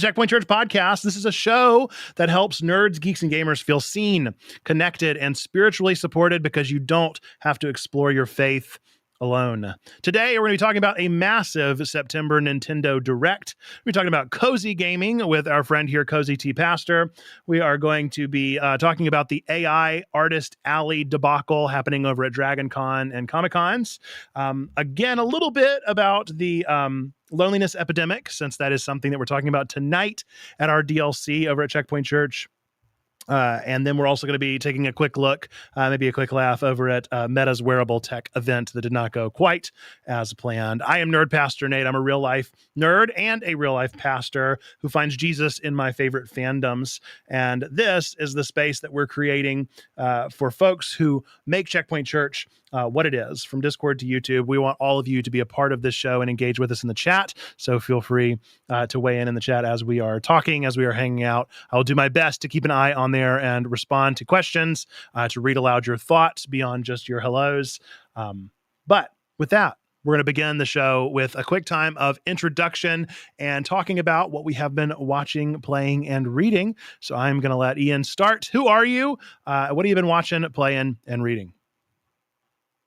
Checkpoint Church podcast. This is a show that helps nerds, geeks, and gamers feel seen, connected, and spiritually supported because you don't have to explore your faith alone. Today, we're going to be talking about a massive September Nintendo Direct. We're talking about cozy gaming with our friend here, Cozy T. Pastor. We are going to be talking about the AI Artist Alley debacle happening over at Dragon Con and Comic Cons. Again, a little bit about the loneliness epidemic, since that is something that we're talking about tonight at our DLC over at Checkpoint Church. And then we're also going to be taking a quick look, maybe a quick laugh over at Meta's wearable tech event that did not go quite as planned. I am Nerd Pastor Nate. I'm a real life nerd and a real life pastor who finds Jesus in my favorite fandoms. And this is the space that we're creating for folks who make Checkpoint Church what it is, from Discord to YouTube. We want all of you to be a part of this show and engage with us in the chat. So feel free to weigh in the chat as we are talking, as we are hanging out. I'll do my best to keep an eye on there and respond to questions, to read aloud your thoughts beyond just your hellos. But with that, we're going to begin the show with a quick time of introduction and talking about what we have been watching, playing, and reading. So I'm going to let Ian start. Who are you? What have you been watching, playing, and reading?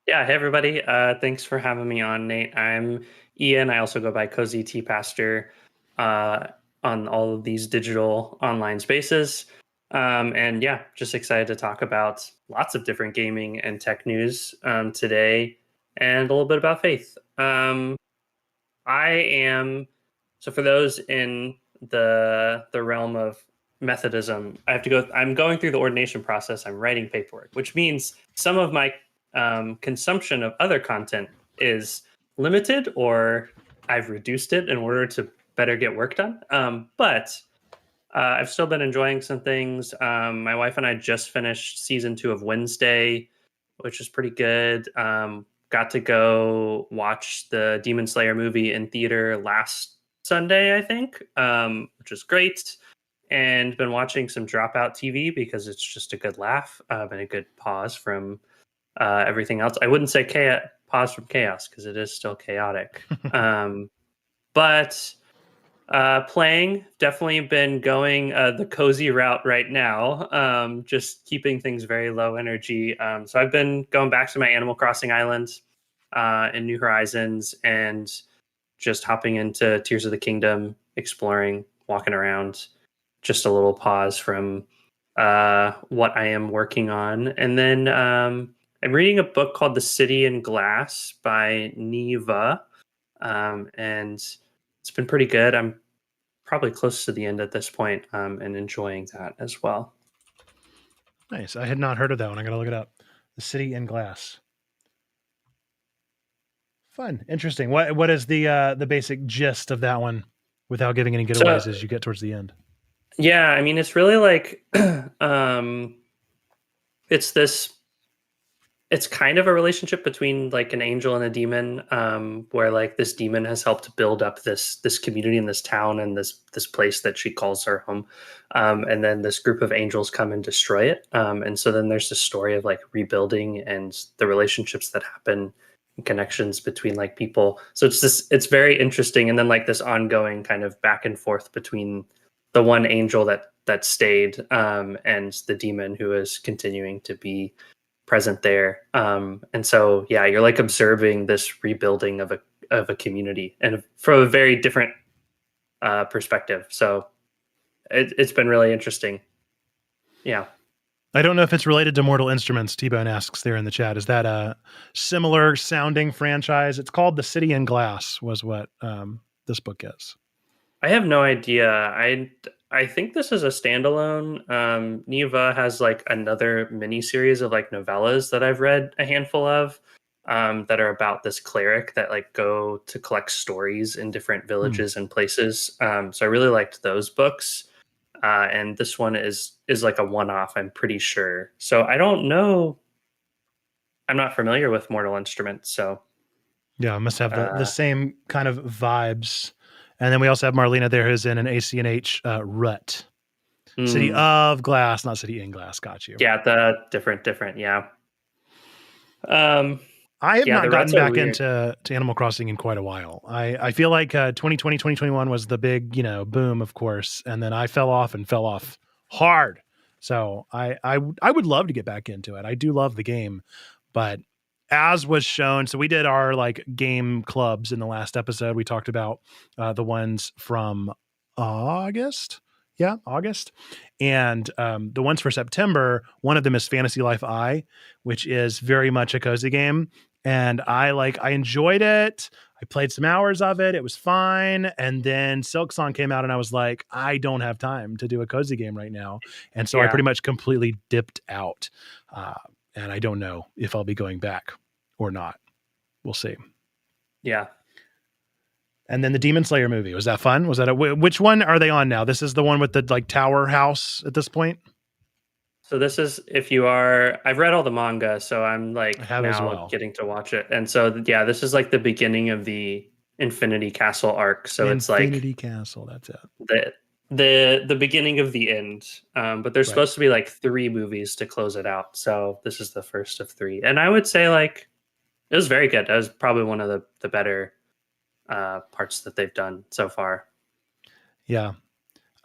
Yeah, hey everybody. Thanks for having me on, Nate. I'm Ian. I also go by Cozy T. Pastor on all of these digital online spaces. And yeah, just excited to talk about lots of different gaming and tech news today, and a little bit about faith. So for those in the realm of Methodism, I'm going through the ordination process. I'm writing paperwork, which means some of my consumption of other content is limited, or I've reduced it in order to better get work done. But I've still been enjoying some things. My wife and I just finished season 2 of Wednesday, which is pretty good. Got to go watch the Demon Slayer movie in theater last Sunday, I think, which was great. And been watching some Dropout TV because it's just a good laugh and a good pause from everything else. I wouldn't say pause from chaos because it is still chaotic. But playing, definitely been going the cozy route right now, just keeping things very low energy. So I've been going back to my Animal Crossing island in New Horizons and just hopping into Tears of the Kingdom, exploring, walking around. Just a little pause from what I am working on. And then I'm reading a book called The City in Glass by Neva, and it's been pretty good. I'm probably close to the end at this point, and enjoying that as well. Nice. I had not heard of that one. I got to look it up. The City in Glass. Fun. Interesting. What is the basic gist of that one without giving any giveaways as you get towards the end? Yeah, I mean, it's really like it's kind of a relationship between like an angel and a demon, where like this demon has helped build up this community in this town and this place that she calls her home, and then this group of angels come and destroy it, and so then there's this story of like rebuilding and the relationships that happen and connections between like people. So it's very interesting, and then like this ongoing kind of back and forth between the one angel that stayed and the demon who is continuing to be present there. And so, yeah, you're like observing this rebuilding of a community, and from a very different perspective. So it's been really interesting. Yeah. I don't know if it's related to Mortal Instruments. T-Bone asks there in the chat. Is that a similar sounding franchise? It's called The City in Glass was what this book is. I have no idea. I think this is a standalone. Neva has like another mini series of like novellas that I've read a handful of, that are about this cleric that like go to collect stories in different villages and places. So I really liked those books. And this one is like a one-off, I'm pretty sure. So I don't know. I'm not familiar with Mortal Instruments, so yeah, must have the same kind of vibes. And then we also have Marlena there, who's in an ACNH rut. City of Glass, not City in Glass. Got you. Yeah, the different. Yeah. I have Yeah, not the gotten ruts are back weird. into Animal Crossing in quite a while. I feel like 2020, 2021 was the big, boom, of course. And then I fell off and fell off hard. So I would love to get back into it. I do love the game, but as was shown, so we did our like game clubs in the last episode. We talked about the ones from August. Yeah, August. And the ones for September, one of them is Fantasy Life I, which is very much a cozy game. And I enjoyed it. I played some hours of it. It was fine. And then Silk Song came out and I was like, I don't have time to do a cozy game right now. And so I Yeah, pretty much completely dipped out. Uh, and I don't know if I'll be going back or not. We'll see. yeah. And then the Demon Slayer movie, was that fun? Was that which one are they on now? This is the one with the like tower house at this point. So this is if you are. I've read all the manga, so I'm I like have as now well. getting to watch it. And so yeah, this is like the beginning of the Infinity Castle arc. So it's like Infinity Castle. That's it. the the beginning of the end. But there's Right. supposed to be like three movies to close it out. So this is the first of three, and I would say like it was very good. That was probably one of the better parts that they've done so far. Yeah.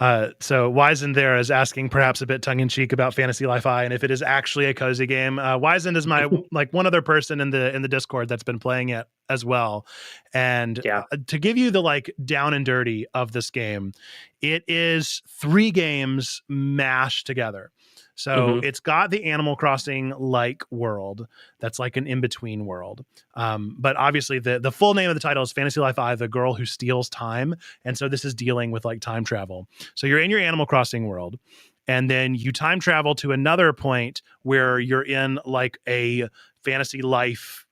So Wizen there is asking perhaps a bit tongue in cheek about Fantasy Life I and if it is actually a cozy game. Wizen is my like one other person in the Discord that's been playing it as well. And Yeah. to give you the like down and dirty of this game, it is 3 games mashed together. So Hmm. it's got the Animal Crossing like world that's like an in between world. But obviously the full name of the title is Fantasy Life I, the girl who steals time. And so this is dealing with like time travel. So you're in your Animal Crossing world, and then you time travel to another point where you're in like a fantasy life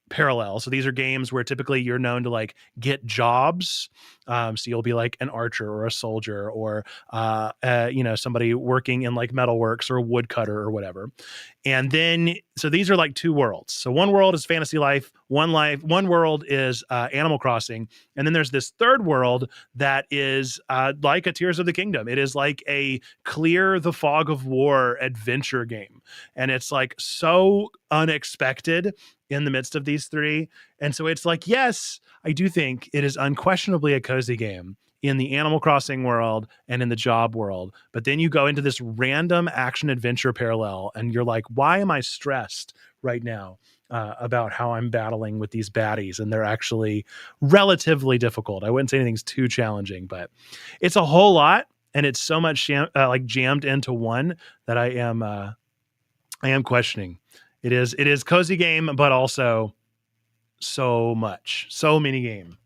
parallel. So these are games where typically you're known to like get jobs. So you'll be like an archer or a soldier or somebody working in like metalworks or a woodcutter or whatever. And then so these are like 2 worlds. So one world is fantasy one world is Animal Crossing, and then there's this third world that is like a Tears of the Kingdom. It is like a clear the fog of war adventure game, and it's like so unexpected in the midst of these 3. And so it's like, yes, I do think it is unquestionably a cozy game in the Animal Crossing world and in the job world. But then you go into this random action adventure parallel and you're like, why am I stressed right now about how I'm battling with these baddies? And they're actually relatively difficult. I wouldn't say anything's too challenging, but it's a whole lot. And it's so much like jammed into one that I am questioning. It is cozy game, but also so many game.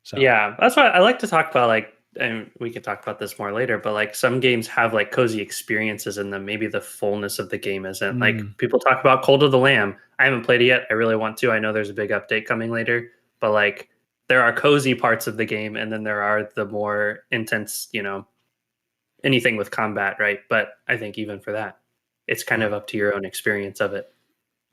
So Yeah, that's why I like to talk about like, and we can talk about this more later, but like some games have like cozy experiences in them. Maybe the fullness of the game isn't. Like people talk about Cold of the Lamb. I haven't played it yet. I really want to. I know there's a big update coming later, but like there are cozy parts of the game, and then there are the more intense, anything with combat, right? But I think even for that, it's kind yeah. of up to your own experience of it.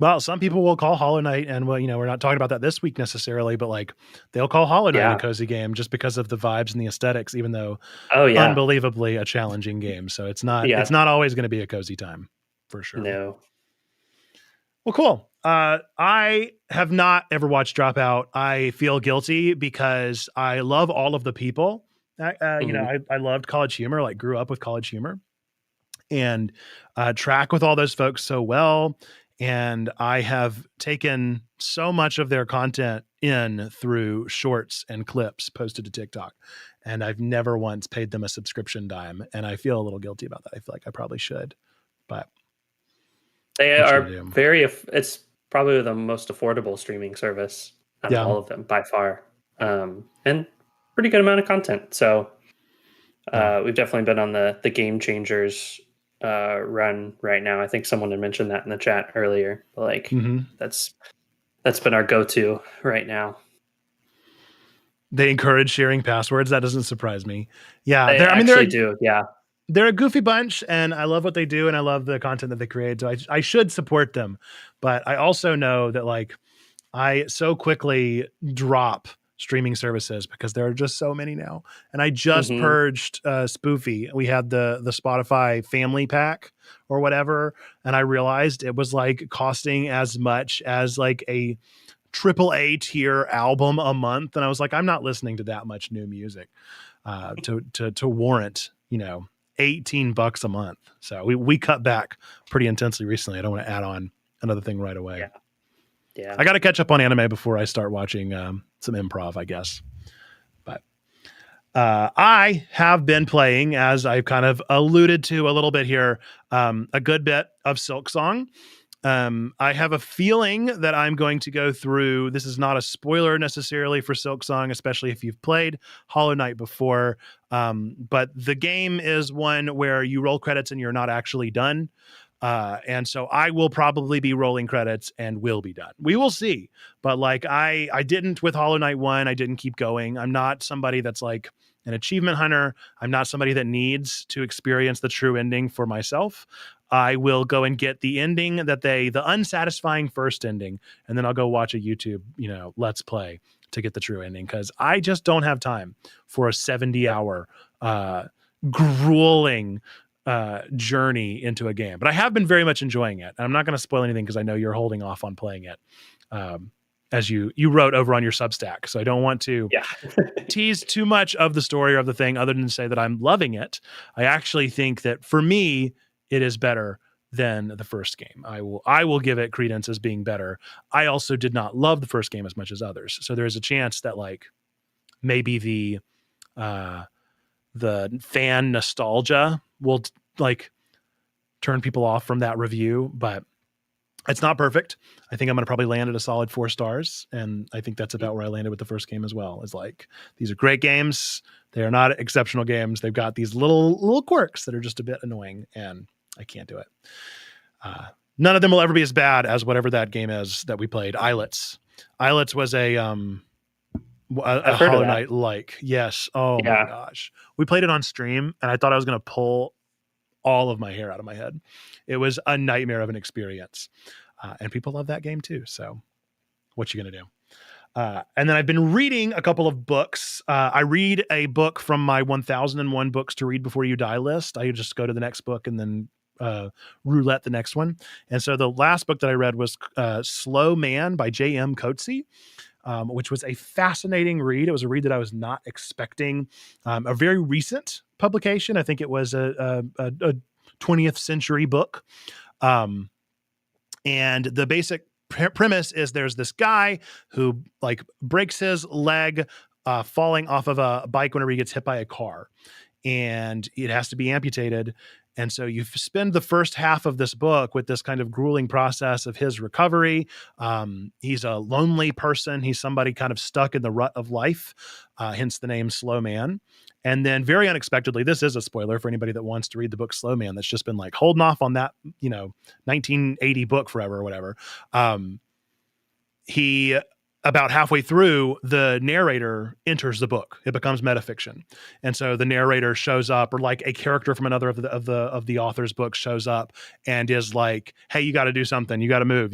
Well, some people will call Hollow Knight, and well, we're not talking about that this week necessarily, but like they'll call Hollow Knight a Yeah. cozy game just because of the vibes and the aesthetics, even though Oh yeah. unbelievably a challenging game. So it's not Yeah. always going to be a cozy time for sure. No. Well, cool. I have not ever watched Dropout. I feel guilty because I love all of the people. Mhm. I loved College Humor, like grew up with College Humor, and track with all those folks so well. And I have taken so much of their content in through shorts and clips posted to TikTok. And I've never once paid them a subscription dime. And I feel a little guilty about that. I feel like I probably should, but They what you gonna are do? it's probably the most affordable streaming service out of Yeah. all of them by far. And pretty good amount of content. So Yeah. we've definitely been on the game changers run right now. I think someone had mentioned that in the chat earlier. But like Mm-hmm. that's been our go-to right now. They encourage sharing passwords. That doesn't surprise me. Yeah. They actually do. Yeah. They're a goofy bunch and I love what they do and I love the content that they create. So I should support them. But I also know that like I so quickly drop streaming services because there are just so many now. And I just Mm-hmm. purged Spoofy. We had the Spotify family pack or whatever, and I realized it was like costing as much as like a AAA tier album a month, and I was like, I'm not listening to that much new music to warrant, you know, $18 a month. So we cut back pretty intensely recently. I don't want to add on another thing right away. Yeah. I got to catch up on anime before I start watching some improv, I guess. But I have been playing, as I've kind of alluded to a little bit here, a good bit of Silksong. I have a feeling that I'm going to go through. This is not a spoiler necessarily for Silksong, especially if you've played Hollow Knight before. But the game is one where you roll credits and you're not actually done. And so I will probably be rolling credits and will be done. We will see. But like I didn't with Hollow Knight 1, I didn't keep going. I'm not somebody that's like an achievement hunter. I'm not somebody that needs to experience the true ending for myself. I will go and get the ending the unsatisfying first ending, and then I'll go watch a YouTube, let's play to get the true ending, because I just don't have time for a 70-hour grueling journey into a game. But I have been very much enjoying it. I'm not going to spoil anything because I know you're holding off on playing it, as you wrote over on your Substack. So I don't want to tease too much of the story or of the thing, other than to say that I'm loving it. I actually think that for me, it is better than the first game. I will give it credence as being better. I also did not love the first game as much as others. So there's a chance that like maybe the fan nostalgia will like turn people off from that review, but it's not perfect. I think I'm going to probably land at a solid 4 stars. And I think that's about where I landed with the first game as well. Is like, these are great games. They are not exceptional games. They've got these little quirks that are just a bit annoying, and I can't do it. None of them will ever be as bad as whatever that game is that we played. Islets was a Hollow Knight like. Yes. Oh my gosh. We played it on stream and I thought I was going to pull all of my hair out of my head. It was a nightmare of an experience. And people love that game too. So what you going to do? And then I've been reading a couple of books. I read a book from my 1001 books to read before you die list. I just go to the next book and then roulette the next one. And so the last book that I read was Slow Man by J.M. Coetzee, which was a fascinating read. It was a read that I was not expecting. A very recent publication. I think it was a 20th century book. And the basic premise is there's this guy who like breaks his leg falling off of a bike whenever he gets hit by a car, and it has to be amputated. And so you spend the first half of this book with this kind of grueling process of his recovery. He's a lonely person. He's somebody kind of stuck in the rut of life, hence the name Slow Man. And then very unexpectedly, this is a spoiler for anybody that wants to read the book Slow Man, that's just been like holding off on that, 1980 book forever or whatever. He about halfway through, the narrator enters the book. It becomes metafiction. And so the narrator shows up, or like a character from another of the author's book shows up and is like, hey, you got to do something. You got to move.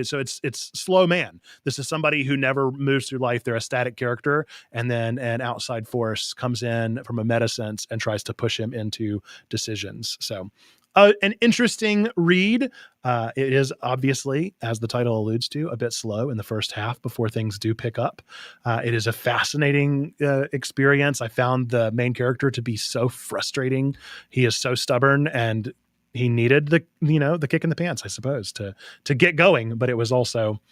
So it's Slow Man. This is somebody who never moves through life. They're a static character. And then an outside force comes in from a meta sense and tries to push him into decisions. So an interesting read. It is obviously, as the title alludes to, a bit slow in the first half before things do pick up. It is a fascinating experience. I found the main character to be so frustrating. He is so stubborn, and he needed the kick in the pants, I suppose, to get going. But it was also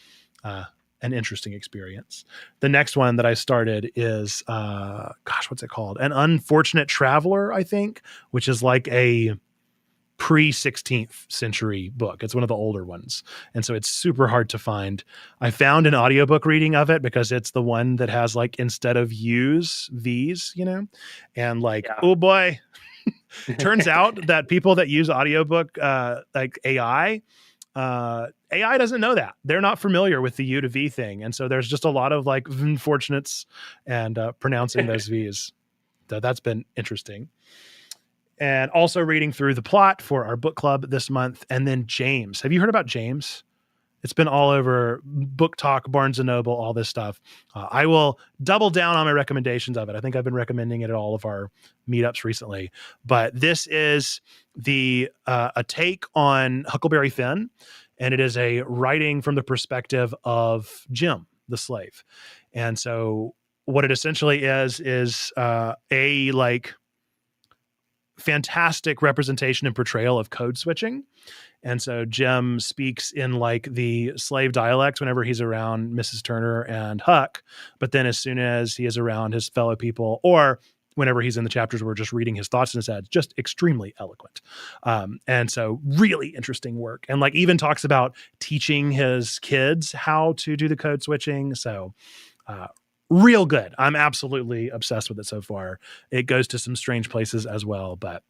an interesting experience. The next one that I started is, what's it called? An Unfortunate Traveler, I think, which is like a pre-16th century book. It's one of the older ones. And so it's super hard to find. I found an audiobook reading of it because it's the one that has like, instead of U's, V's, and like, oh boy, turns out that people that use audiobook, like AI doesn't know that. They're not familiar with the U to V thing. And so there's just a lot of like unfortunates and pronouncing those V's. So that's been interesting. And also reading through the plot for our book club this month. And then James. Have you heard about James? It's been all over Book Talk, Barnes and Noble, all this stuff. I will double down on my recommendations of it. I think I've been recommending it at all of our meetups recently. But this is a take on Huckleberry Finn, and it is a writing from the perspective of Jim, the slave. And so what it essentially is a like fantastic representation and portrayal of code switching. And so Jim speaks in like the slave dialect whenever he's around Mrs. Turner and Huck. But then as soon as he is around his fellow people, or whenever he's in the chapters where we're just reading his thoughts in his head, just extremely eloquent. And so really interesting work. And like even talks about teaching his kids how to do the code switching. So real good. I'm absolutely obsessed with it so far. It goes to some strange places as well, but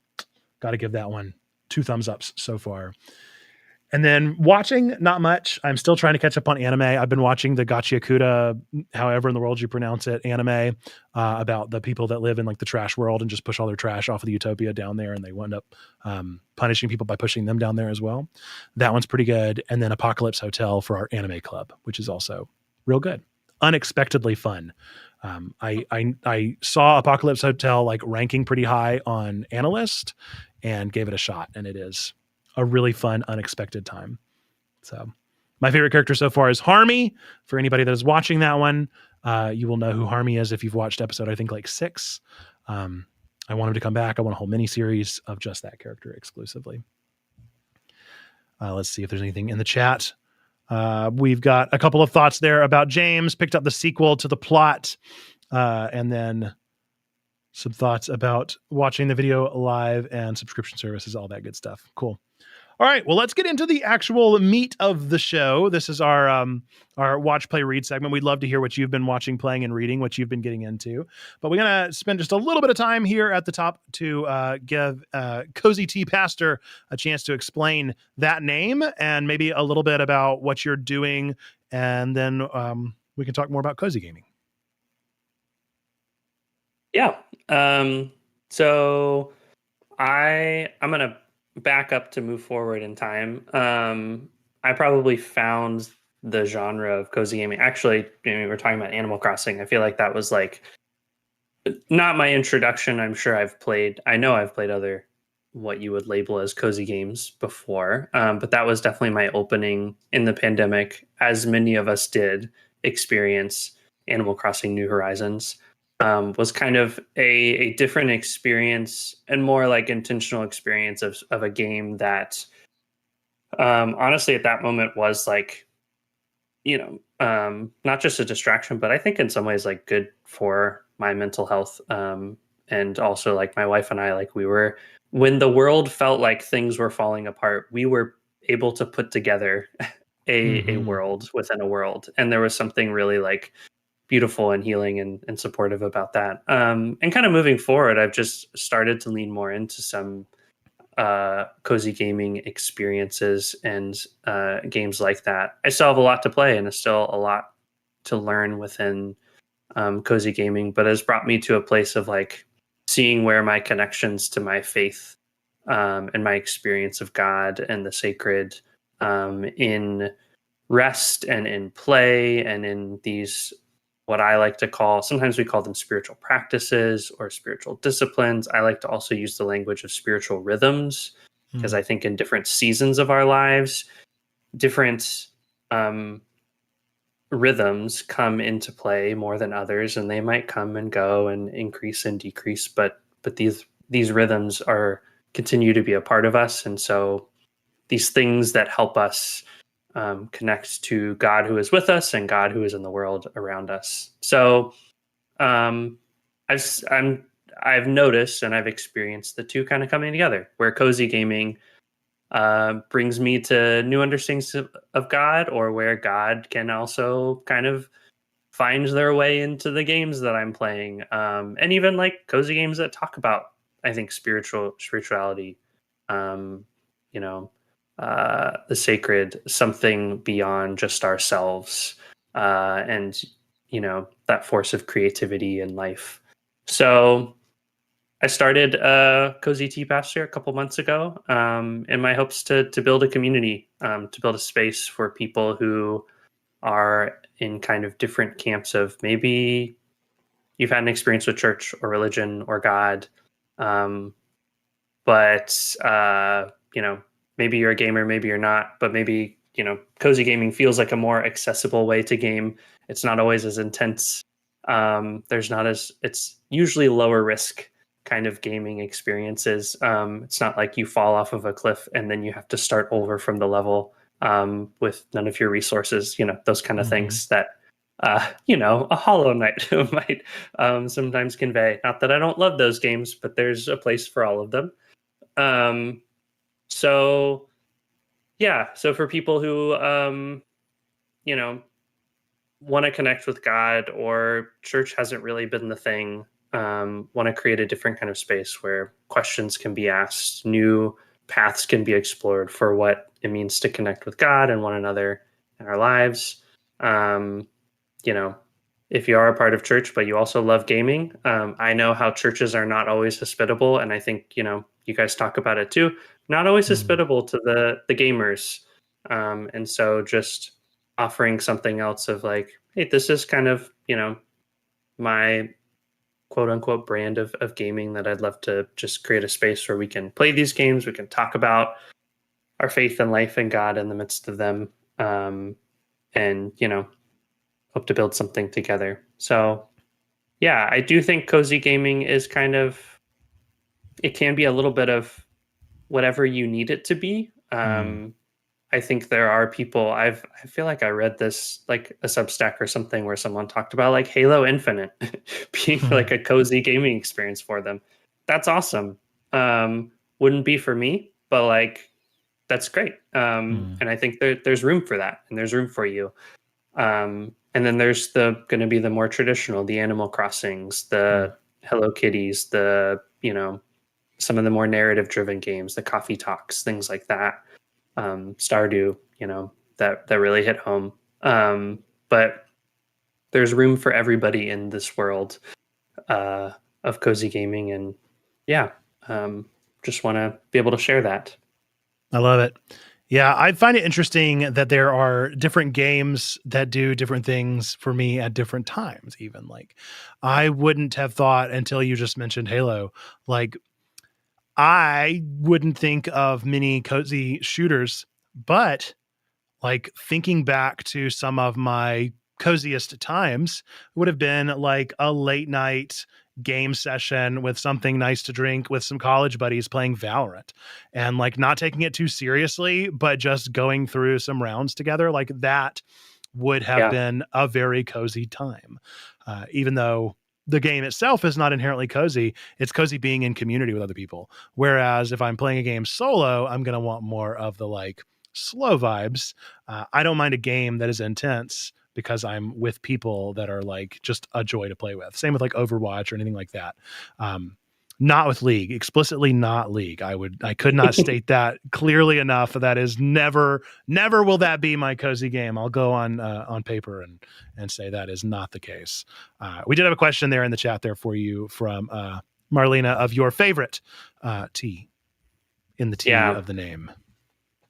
got to give that one 2 thumbs ups so far. And then watching, not much. I'm still trying to catch up on anime. I've been watching the Gachiakuta, however in the world you pronounce it, anime about the people that live in like the trash world and just push all their trash off of the utopia down there, and they wind up punishing people by pushing them down there as well. That one's pretty good. And then Apocalypse Hotel for our anime club, which is also real good. Unexpectedly fun. I saw Apocalypse Hotel like ranking pretty high on Analyst and gave it a shot, and it is a really fun, unexpected time. So my favorite character so far is Harmy. For anybody that is watching that one, you will know who Harmy is if you've watched episode, I think like 6. I want him to come back. I want a whole mini series of just that character exclusively. Let's see if there's anything in the chat. We've got a couple of thoughts there about James, picked up the sequel to the plot, and then some thoughts about watching the video live and subscription services, all that good stuff. Cool. All right, well, let's get into the actual meat of the show. This is our watch, play, read segment. We'd love to hear what you've been watching, playing, and reading, what you've been getting into. But we're going to spend just a little bit of time here at the top to give Cozy Tea Pastor a chance to explain that name and maybe a little bit about what you're doing. And then we can talk more about cozy gaming. Yeah. So I'm going to back up to move forward in time. I probably found the genre of cozy gaming. Actually, we're talking about Animal Crossing. I feel like that was like not my introduction. I'm sure I know I've played other what you would label as cozy games before. But that was definitely my opening in the pandemic, as many of us did experience Animal Crossing New Horizons. Was kind of a different experience and more like intentional experience of a game that honestly at that moment was like, not just a distraction, but I think in some ways like good for my mental health. And also like my wife and I, like when the world felt like things were falling apart, we were able to put together a world within a world. And there was something really like beautiful and healing and supportive about that. And kind of moving forward, I've just started to lean more into some cozy gaming experiences and games like that. I still have a lot to play and there's still a lot to learn within cozy gaming, but has brought me to a place of like seeing where my connections to my faith and my experience of God and the sacred in rest and in play and in these what I like to call, sometimes we call them spiritual practices or spiritual disciplines. I like to also use the language of spiritual rhythms because I think in different seasons of our lives, different rhythms come into play more than others, and they might come and go and increase and decrease. But these rhythms continue to be a part of us, and so these things that help us connect to God who is with us and God who is in the world around us. So I've noticed and I've experienced the two kind of coming together, where cozy gaming brings me to new understandings of God, or where God can also kind of find their way into the games that I'm playing, and even like cozy games that talk about, I think, spirituality, the sacred, something beyond just ourselves, and that force of creativity in life. So I started Cozy Tea Pasture a couple months ago, in my hopes to build a community, to build a space for people who are in kind of different camps of maybe you've had an experience with church or religion or God, um, but maybe you're a gamer, maybe you're not, but maybe cozy gaming feels like a more accessible way to game. It's not always as intense. There's not as It's usually lower risk kind of gaming experiences. It's not like you fall off of a cliff and then you have to start over from the level, with none of your resources. Those kind of Mm-hmm. things that a Hollow Knight might sometimes convey. Not that I don't love those games, but there's a place for all of them. Um, so yeah, so for people who you know want to connect with God, or church hasn't really been the thing, want to create a different kind of space where questions can be asked, new paths can be explored for what it means to connect with God and one another in our lives. Um, you know, if you are a part of church, but you also love gaming, I know how churches are not always hospitable. And I think, you guys talk about it too, not always Mm-hmm. hospitable to the gamers. And so just offering something else of like, hey, this is kind of, my quote unquote brand of gaming that I'd love to just create a space where we can play these games. We can talk about our faith and life and God in the midst of them. And, hope to build something together. So yeah, I do think cozy gaming is it can be a little bit of whatever you need it to be. Mm-hmm. I think there are people, I feel like I read this like a Substack or something where someone talked about like Halo Infinite being like a cozy gaming experience for them. That's awesome. Wouldn't be for me, but like that's great. And I think there's room for that, and there's room for you. And then there's going to be the more traditional, the Animal Crossings, Mm-hmm. the Hello Kitties, some of the more narrative driven games, the Coffee Talks, things like that. Stardew, that really hit home. But there's room for everybody in this world, of cozy gaming. And yeah, just want to be able to share that. I love it. Yeah, I find it interesting that there are different games that do different things for me at different times, even. Like, I wouldn't have thought until you just mentioned Halo. Like, I wouldn't think of many cozy shooters, but like thinking back to some of my coziest times would have been like a late night game session with something nice to drink with some college buddies playing Valorant, and like not taking it too seriously, but just going through some rounds together. Like that would have Yeah. been a very cozy time. Even though the game itself is not inherently cozy, it's cozy being in community with other people. Whereas if I'm playing a game solo, I'm going to want more of the like slow vibes. I don't mind a game that is intense because I'm with people that are like just a joy to play with. Same with like Overwatch or anything like that. Not with League, explicitly not League. I could not state that clearly enough. That is never will that be my cozy game. I'll go on paper and say that is not the case. We did have a question there in the chat there for you from Marlena of your favorite T in the T Yeah. of the name.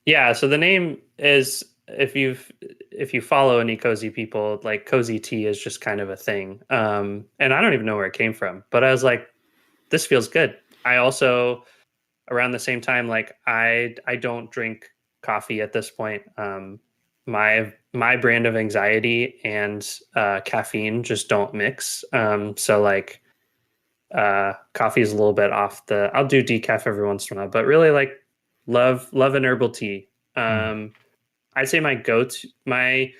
Yeah. So the name is, if you follow any cozy people, like cozy tea is just kind of a thing. And I don't even know where it came from, but I was like, this feels good. I also, around the same time, like I don't drink coffee at this point. My brand of anxiety and caffeine just don't mix. So like coffee is a little bit off the. I'll do decaf every once in a while, but really like love an herbal tea. Mm. I'd say my go-to, my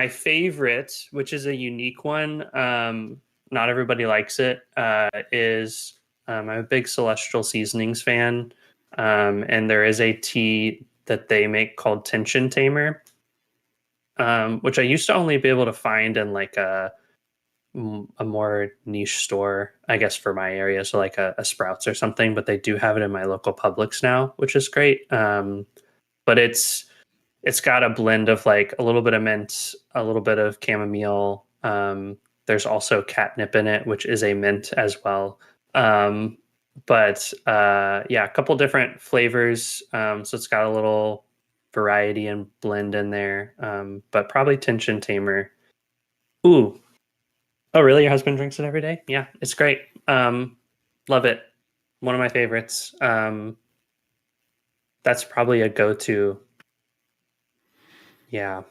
favorite, which is a unique one. Not everybody likes it. Is I'm a big Celestial Seasonings fan, and there is a tea that they make called Tension Tamer, which I used to only be able to find in like a more niche store, I guess, for my area, so like a Sprouts or something. But they do have it in my local Publix now, which is great. But it's got a blend of like a little bit of mint, a little bit of chamomile. There's also catnip in it, which is a mint as well. But yeah, a couple different flavors. So it's got a little variety and blend in there. But probably tension tamer. Ooh. Oh, really? Your husband drinks it every day? Yeah, it's great. Love it. One of my favorites. That's probably a go-to. Yeah.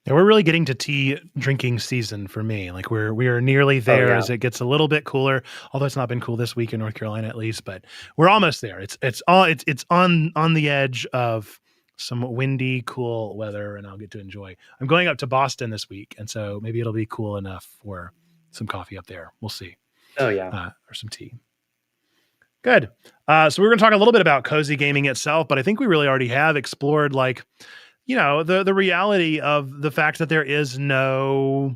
Yeah, we're really getting to tea drinking season for me. Like we are nearly Oh, there yeah. as it gets a little bit cooler. Although it's not been cool this week in North Carolina at least, but we're almost there. It's on the edge of some windy, cool weather, and I'll get to enjoy. I'm going up to Boston this week, and so maybe it'll be cool enough for some coffee up there. We'll see, Oh, yeah. or some tea. Good. So we're going to talk a little bit about cozy gaming itself, but I think we really already have explored like the reality of the fact that there is no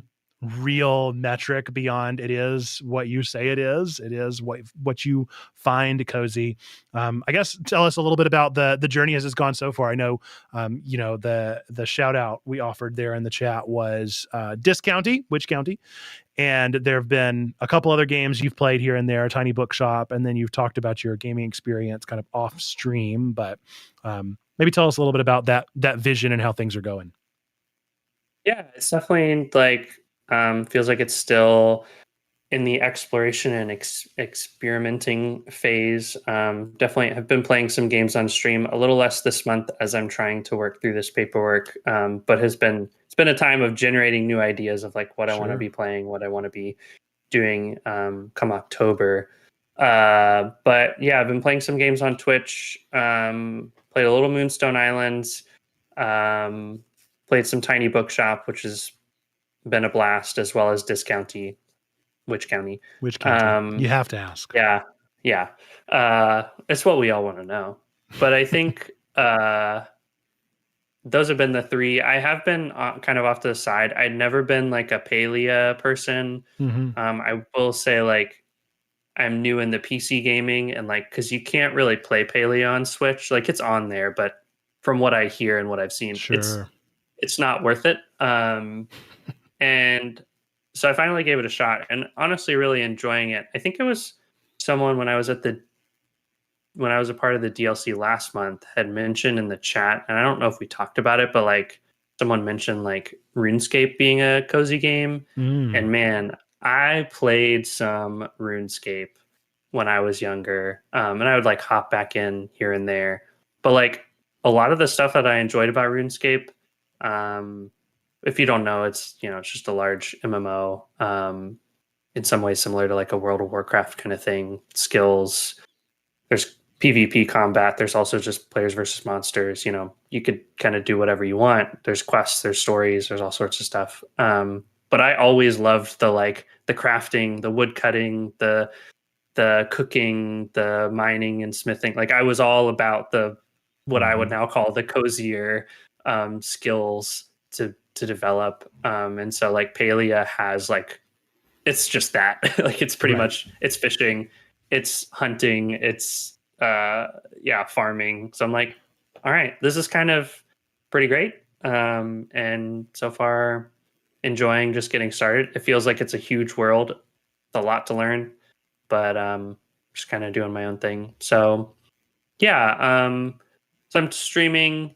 real metric beyond it is what you say it is. It is what you find cozy. I guess tell us a little bit about the journey as it's gone so far. I know the shout out we offered there in the chat was Discounty, which county? And there have been a couple other games you've played here and there, Tiny Bookshop, and then you've talked about your gaming experience kind of off stream. But maybe tell us a little bit about that vision and how things are going. Yeah, it's definitely like feels like it's still in the exploration and experimenting phase. Definitely have been playing some games on stream, a little less this month as I'm trying to work through this paperwork. But it's been a time of generating new ideas of like what I want to Sure. be playing, what I want to be doing come October. But yeah, I've been playing some games on Twitch. Played a little Moonstone Islands. Um, Played some Tiny Bookshop, which has been a blast, as well as Discounty, Witch County. Which county? You have to ask. Yeah, yeah. It's what we all want to know. But I think those have been the three. I have been kind of off to the side. I'd never been like a Palea person. Mm-hmm. I will say like I'm new in the PC gaming and like because you can't really play Palea on Switch. Like it's on there, but from what I hear and what I've seen, Sure. it's not worth it. And so I finally gave it a shot and honestly really enjoying it. I think it was someone when I was a part of the DLC last month had mentioned in the chat, and I don't know if we talked about it, but like someone mentioned like RuneScape being a cozy game. Mm. And man, I played some RuneScape when I was younger. And I would like hop back in here and there. But like a lot of the stuff that I enjoyed about RuneScape, um, if you don't know, it's just a large MMO. In some ways similar to like a World of Warcraft kind of thing. Skills. There's PvP combat. There's also just players versus monsters. You could kind of do whatever you want. There's quests, there's stories, there's all sorts of stuff. But I always loved the crafting, the wood cutting, the cooking, the mining and smithing. Like I was all about the what I would Mm-hmm. now call the cozier skills to develop. And so like Palea has like it's just that like it's pretty Right. much it's fishing, it's hunting, it's yeah, farming. So I'm like, all right, this is kind of pretty great. And so far enjoying just getting started. It feels like it's a huge world. It's a lot to learn, but just kind of doing my own thing. So yeah, so I'm streaming,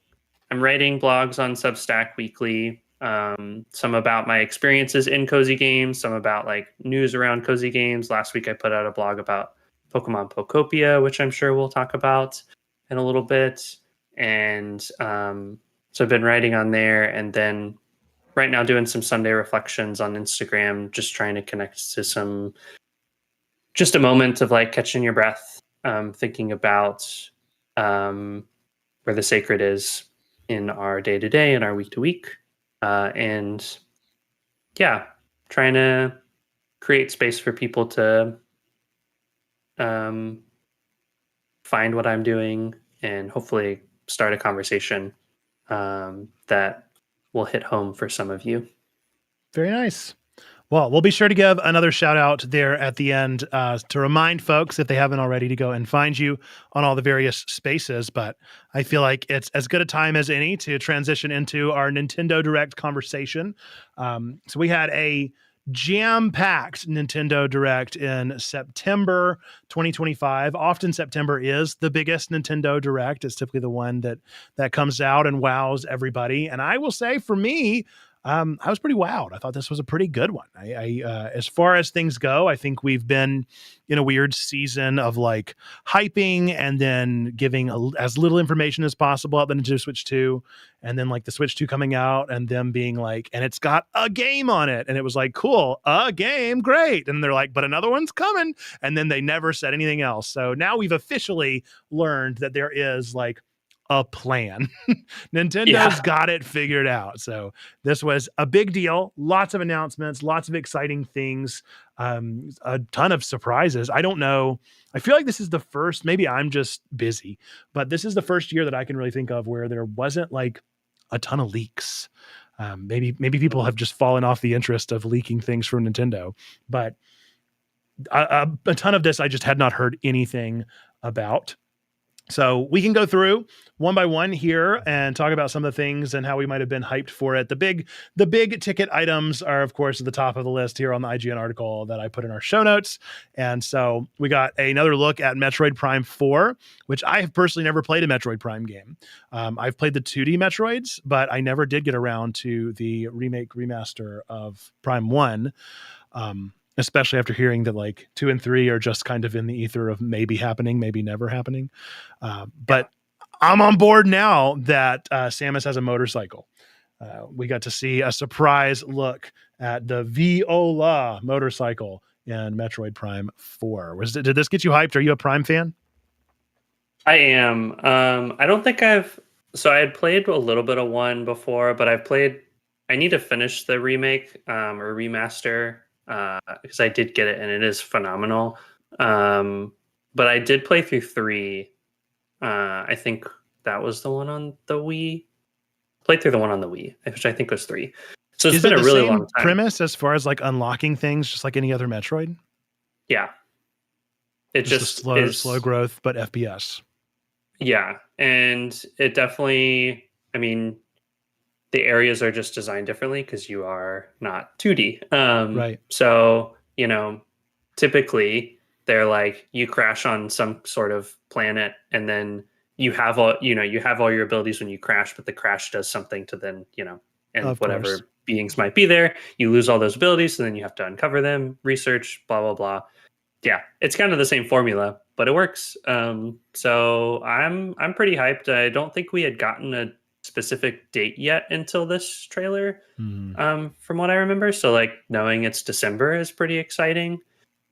I'm writing blogs on Substack weekly. Some about my experiences in cozy games, some about like news around cozy games. Last week I put out a blog about Pokemon Pokopia, which I'm sure we'll talk about in a little bit. And so I've been writing on there, and then right now doing some Sunday reflections on Instagram, just trying to connect to just a moment of like catching your breath, thinking about where the sacred is in our day to day and our week to week. And yeah, trying to create space for people to um, find what I'm doing and hopefully start a conversation that will hit home for some of you. Very nice. Well, we'll be sure to give another shout out there at the end to remind folks, if they haven't already, to go and find you on all the various spaces. But I feel like it's as good a time as any to transition into our Nintendo Direct conversation. So we had a jam-packed Nintendo Direct in September 2025. Often September is the biggest Nintendo Direct. It's typically the one that comes out and wows everybody. And I will say, for me, I was pretty wowed. I thought this was a pretty good one. As far as things go, I think we've been in a weird season of like hyping and then giving as little information as possible about the Nintendo Switch 2, and then like the Switch 2 coming out and them being like, and it's got a game on it, and it was like, cool, a game, great. And they're like, but another one's coming, and then they never said anything else. So now we've officially learned that there is like a plan. Nintendo's got it figured out. So this was a big deal. Lots of announcements, lots of exciting things, a ton of surprises. I don't know. I feel like this is the first, maybe I'm just busy, but this is the first year that I can really think of where there wasn't like a ton of leaks. Maybe people have just fallen off the interest of leaking things from Nintendo, but a ton of this I just had not heard anything about. So we can go through one by one here and talk about some of the things and how we might have been hyped for it. The big ticket items are, of course, at the top of the list here on the IGN article that I put in our show notes. And so we got another look at Metroid Prime 4, which I have personally never played a Metroid Prime game. I've played the 2D Metroids, but I never did get around to the remaster of Prime 1. Especially after hearing that like 2 and 3 are just kind of in the ether of maybe happening, maybe never happening. But I'm on board now that Samus has a motorcycle. We got to see a surprise look at the Viola motorcycle in Metroid Prime 4. Did this get you hyped? Are you a Prime fan? I am. I don't think I had played a little bit of 1 before, but I need to finish the remake or remaster. Because I did get it and it is phenomenal. But I did play through 3. I think that was the one on the Wii. Played through the one on the Wii, which I think was 3. So it's been a really long time. Premise as far as like unlocking things, just like any other Metroid. Yeah, it just slow growth, but FPS. Yeah, and it definitely. I mean, the areas are just designed differently because you are not 2D. Right. So, typically they're like you crash on some sort of planet and then you have all your abilities when you crash, but the crash does something to then, and of whatever course. beings might be there, you lose all those abilities. And then you have to uncover them, research, blah, blah, blah. Yeah. It's kind of the same formula, but it works. So I'm pretty hyped. I don't think we had gotten a specific date yet until this trailer, from what I remember. So like knowing it's December is pretty exciting.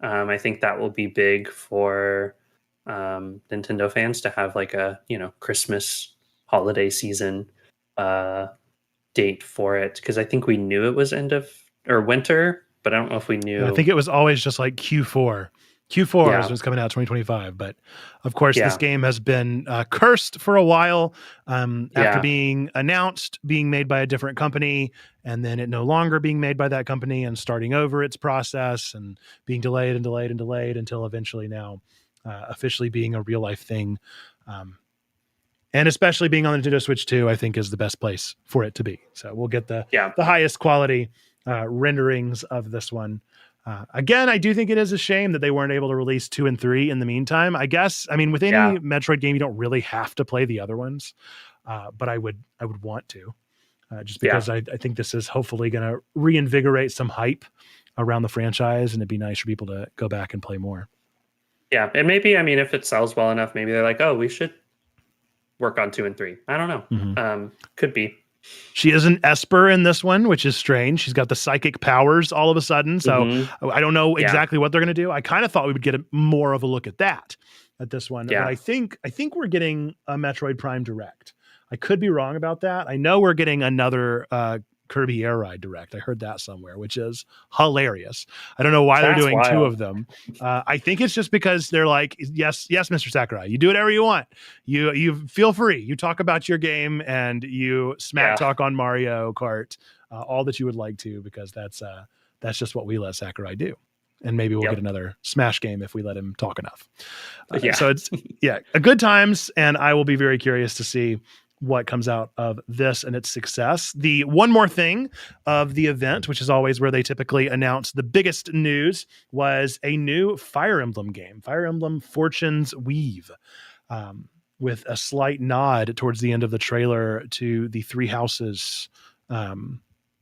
I think that will be big for Nintendo fans to have like a Christmas holiday season date for it, because I think we knew it was end of or winter, but I don't know if we knew. I think it was always just like Q4. Q4 is what's coming out 2025. But of course, this game has been cursed for a while after being announced, being made by a different company, and then it no longer being made by that company and starting over its process and being delayed and delayed and delayed until eventually now officially being a real life thing. And especially being on the Nintendo Switch 2, I think is the best place for it to be. So we'll get the highest quality renderings of this one. Again, I do think it is a shame that they weren't able to release 2 and 3 in the meantime. I guess, I mean, with any Metroid game, you don't really have to play the other ones, but I would want to, just because I think this is hopefully going to reinvigorate some hype around the franchise, and it'd be nice for people to go back and play more. Yeah, and maybe, I mean, if it sells well enough, maybe they're like, oh, we should work on 2 and 3. I don't know. Could be. She is an Esper in this one, which is strange. She's got the psychic powers all of a sudden. So I don't know exactly what they're going to do. I kind of thought we would get more of a look at that at this one. Yeah. But I think we're getting a Metroid Prime Direct. I could be wrong about that. I know we're getting another Kirby Air Ride Direct. I heard that somewhere, which is hilarious. I don't know why they're doing wild. 2 of them. I think it's just because they're like, yes, Mr. Sakurai, you do whatever you want. You feel free. You talk about your game and you smack talk on Mario Kart, all that you would like to, because that's just what we let Sakurai do. And maybe we'll get another Smash game if we let him talk enough. So it's a good times, and I will be very curious to see what comes out of this and its success. The one more thing of the event, which is always where they typically announce the biggest news, was a new Fire Emblem game, Fire Emblem Fortune's Weave, with a slight nod towards the end of the trailer to the Three Houses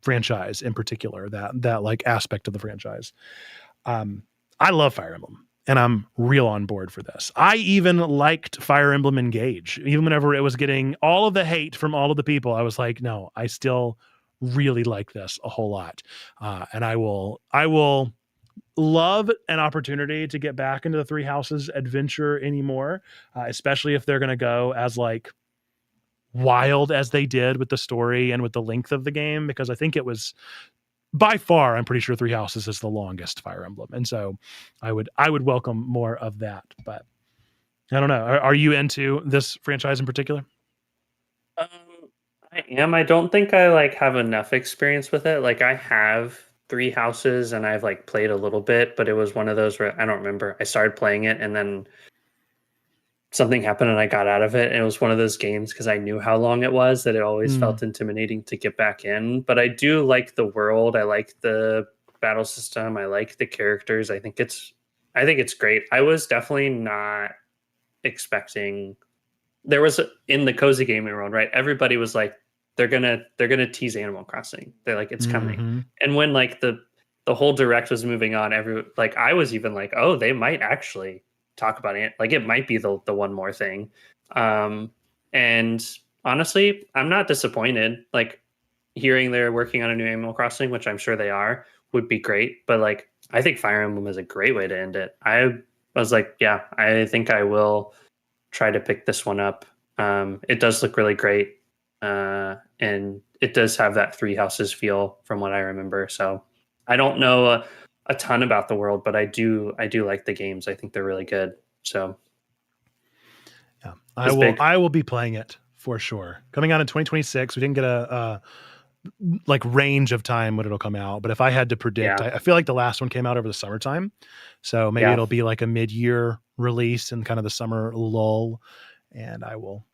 franchise in particular, that like aspect of the franchise. I love Fire Emblem, and I'm real on board for this. I even liked Fire Emblem Engage. Even whenever it was getting all of the hate from all of the people, I was like, no, I still really like this a whole lot. And I will love an opportunity to get back into the Three Houses adventure anymore, especially if they're going to go as like wild as they did with the story and with the length of the game, because I think it was by far, I'm pretty sure Three Houses is the longest Fire Emblem. And so I would welcome more of that. But I don't know. Are you into this franchise in particular? Um, I am. I don't think I like have enough experience with it. Like I have Three Houses and I've like played a little bit, but it was one of those where I don't remember. I started playing it and then something happened and I got out of it. And it was one of those games because I knew how long it was that it always felt intimidating to get back in. But I do like the world. I like the battle system. I like the characters. I think it's great. I was definitely not expecting there was in the cozy gaming world, right? Everybody was like, they're gonna tease Animal Crossing. They're like, it's coming. And when like the whole direct was moving on, I was even like, oh, they might actually talk about it. Like it might be the one more thing. And honestly, I'm not disappointed. Like hearing they're working on a new Animal Crossing, which I'm sure they are, would be great. But like I think Fire Emblem is a great way to end it. I was like, yeah, I think I will try to pick this one up. It does look really great. And it does have that Three Houses feel from what I remember. So I don't know a ton about the world, but I do like the games. I think they're really good. So yeah, I will be playing it for sure. Coming out in 2026. We didn't get a like range of time when it'll come out, but if I had to predict, I feel like the last one came out over the summertime, so maybe it'll be like a mid-year release and kind of the summer lull, and I will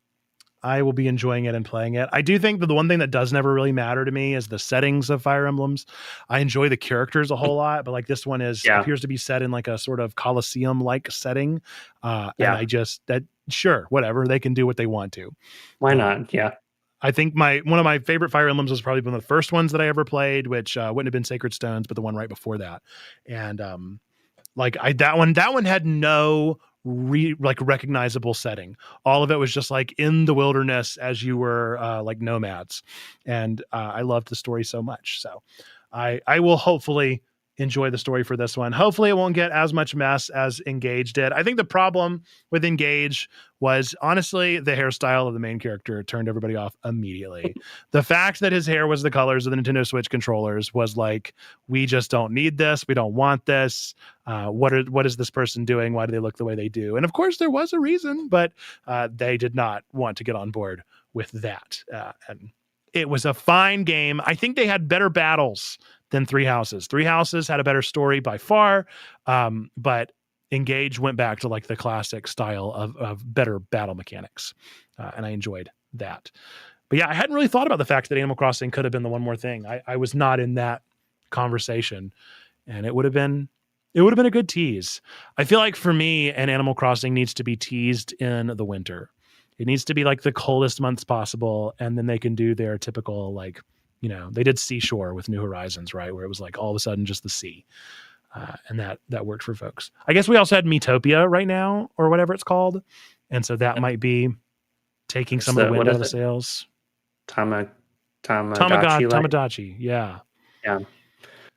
be enjoying it and playing it. I do think that the one thing that does never really matter to me is the settings of Fire Emblems. I enjoy the characters a whole lot, but like this one appears to be set in like a sort of Colosseum-like setting. And I just sure, whatever, they can do what they want to. Why not? Yeah. I think one of my favorite Fire Emblems was probably one of the first ones that I ever played, which wouldn't have been Sacred Stones, but the one right before that. And that one had no recognizable setting. All of it was just like in the wilderness as you were like nomads. And I loved the story so much. So I will hopefully enjoy the story for this one. Hopefully it won't get as much mess as Engage did. I think the problem with Engage was honestly the hairstyle of the main character turned everybody off immediately. The fact that his hair was the colors of the Nintendo Switch controllers was like, we just don't need this. We don't want this. What is this person doing? Why do they look the way they do? And of course there was a reason, but they did not want to get on board with that. And it was a fine game. I think they had better battles than Three Houses. Three Houses had a better story by far, but Engage went back to like the classic style of better battle mechanics, and I enjoyed that. But yeah, I hadn't really thought about the fact that Animal Crossing could have been the one more thing. I was not in that conversation, and it would have been a good tease. I feel like for me, an Animal Crossing needs to be teased in the winter. It needs to be like the coldest months possible, and then they can do their typical like, they did Seashore with New Horizons, right? Where it was like all of a sudden just the sea. And that worked for folks. I guess we also had Miitopia right now, or whatever it's called. And so that might be taking some of the wind out of the sails. Tamagotchi. Yeah. Yeah.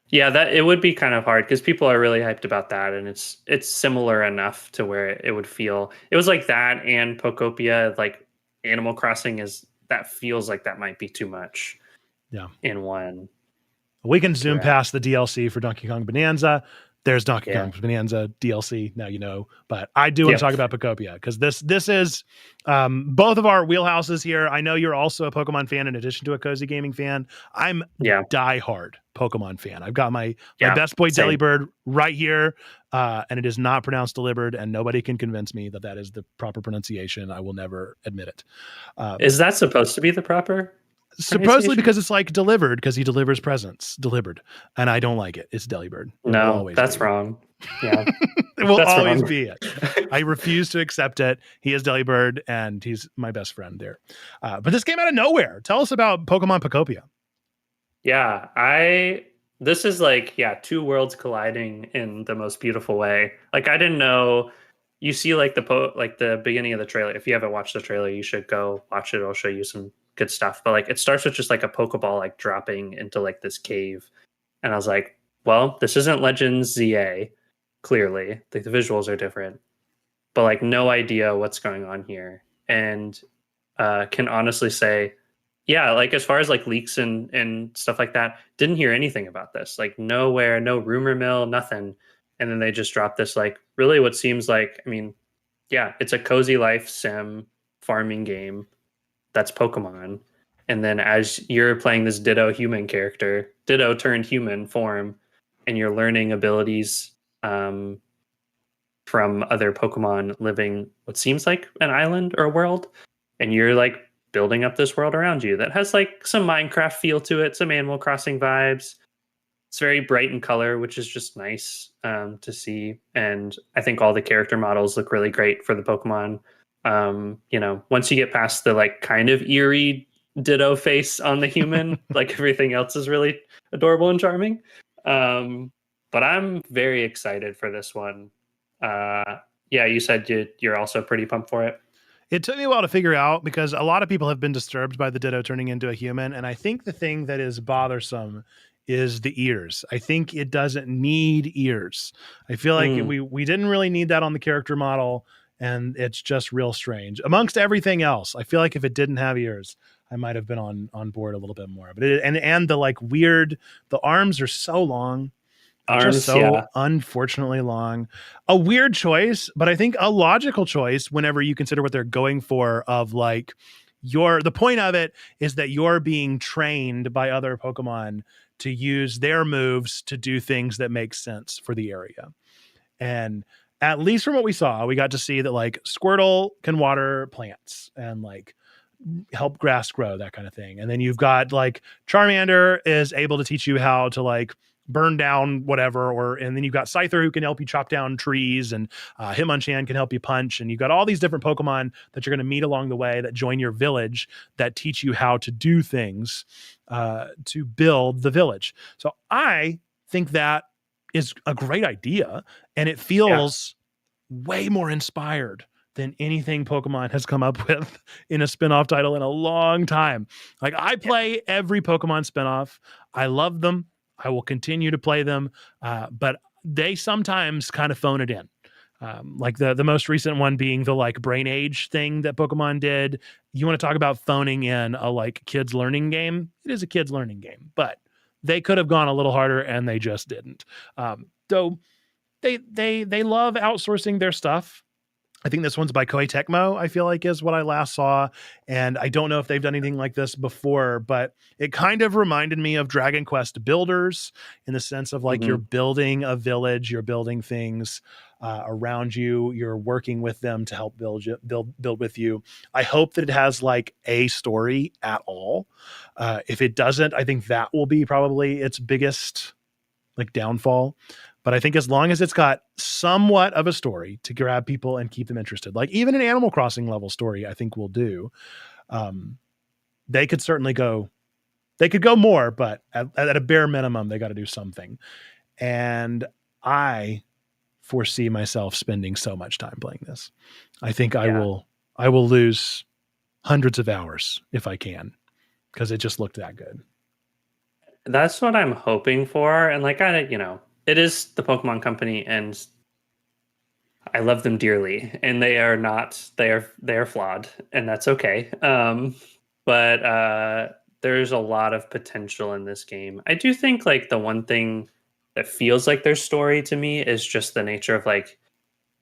Yeah, that it would be kind of hard because people are really hyped about that, and it's similar enough to where it would feel. It was like that and Pokopia, like Animal Crossing that feels like that might be too much. Yeah. In one. We can zoom past the DLC for Donkey Kong Bonanza. There's Donkey Yeah. Kong Bonanza DLC. Now you know, but I do want Yep. to talk about Pokopia because this is both of our wheelhouses here. I know you're also a Pokemon fan in addition to a cozy gaming fan. I'm Yeah. diehard Pokemon fan. I've got my Yeah. best boy Same. Delibird right here, and it is not pronounced Delibird, and nobody can convince me that that is the proper pronunciation. I will never admit it. Is that supposed to be the proper Supposedly pronunciation? because it's like delivered because he delivers presents, delivered, and I don't like it. It's Delibird. It will No, always that's be. wrong. Yeah, It will that's always wrong. be it. I refuse to accept it. He is Delibird, and he's my best friend there. But this came out of nowhere. Tell us about Pokemon Pocopia. Yeah, this is like, yeah, two worlds colliding in the most beautiful way. Like, I didn't know. You see like like the beginning of the trailer. If you haven't watched the trailer, you should go watch it. It'll show you some good stuff. But like it starts with just like a Pokeball like dropping into like this cave. And I was like, well, this isn't Legends ZA, clearly. Like the visuals are different. But like no idea what's going on here. And can honestly say, yeah, like as far as like leaks and stuff like that, didn't hear anything about this. Like nowhere, no rumor mill, nothing. And then they just dropped this like really what seems like, I mean, yeah, it's a cozy life sim farming game that's Pokemon. And then as you're playing this Ditto human character, Ditto turned human form, and you're learning abilities um, from other Pokemon living what seems like an island or a world, and you're like building up this world around you that has like some Minecraft feel to it, some Animal Crossing vibes. It's very bright in color, which is just nice to see. And I think all the character models look really great for the Pokemon. You know, once you get past the like kind of eerie Ditto face on the human, like everything else is really adorable and charming. But I'm very excited for this one. Yeah, you said you're also pretty pumped for it. It took me a while to figure out because a lot of people have been disturbed by the Ditto turning into a human. And I think the thing that is bothersome is the ears. I think it doesn't need ears. I feel like Mm, we didn't really need that on the character model, and it's just real strange. Amongst everything else, I feel like if it didn't have ears, I might have been on board a little bit more. But and the like weird, the arms are so long. They're just arms, so yeah, unfortunately long. A weird choice, but I think a logical choice whenever you consider what they're going for of like the point of it is that you're being trained by other Pokemon to use their moves to do things that make sense for the area. And at least from what we saw, we got to see that like Squirtle can water plants and like help grass grow, that kind of thing. And then you've got like Charmander is able to teach you how to like burn down whatever, and then you've got Scyther who can help you chop down trees, and Hitmonchan can help you punch, and you've got all these different Pokemon that you're going to meet along the way that join your village that teach you how to do things to build the village. So I think that is a great idea, and it yeah, feels way more inspired than anything Pokemon has come up with in a spin-off title in a long time. Like I yeah. play every Pokemon spin-off. I love them. I will continue to play them. But they sometimes kind of phone it in. Like the most recent one being the like brain age thing that Pokemon did. You want to talk about phoning in a like kids learning game? It is a kids learning game, but they could have gone a little harder and they just didn't. Though they love outsourcing their stuff. I think this one's by Koei Tecmo, I feel like is what I last saw. And I don't know if they've done anything like this before, but it kind of reminded me of Dragon Quest Builders in the sense of like you're Hmm. building a village, you're building things around you, you're working with them to help build with you. I hope that it has like a story at all. If it doesn't, I think that will be probably its biggest like downfall. But I think as long as it's got somewhat of a story to grab people and keep them interested, like even an Animal Crossing level story, I think will do. Um, they could certainly go. They could go more, but at a bare minimum, they got to do something. And I foresee myself spending so much time playing this. I think I Yeah. will. I will lose hundreds of hours if I can, because it just looked that good. That's what I'm hoping for. And like it is the Pokemon Company, and I love them dearly. And they are not they are flawed, and that's okay. But there's a lot of potential in this game. I do think like the one thing that feels like there's story to me is just the nature of like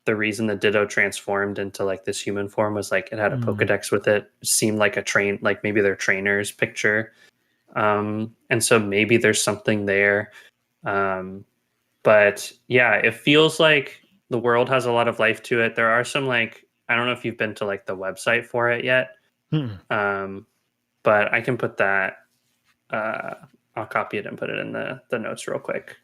the reason the Ditto transformed into like this human form was like it had a Pokedex with it. It seemed like a train, like maybe their trainer's picture. And so maybe there's something there. But yeah, it feels like the world has a lot of life to it. There are some like, I don't know if you've been to like the website for it yet. But I can put that, I'll copy it and put it in the notes real quick.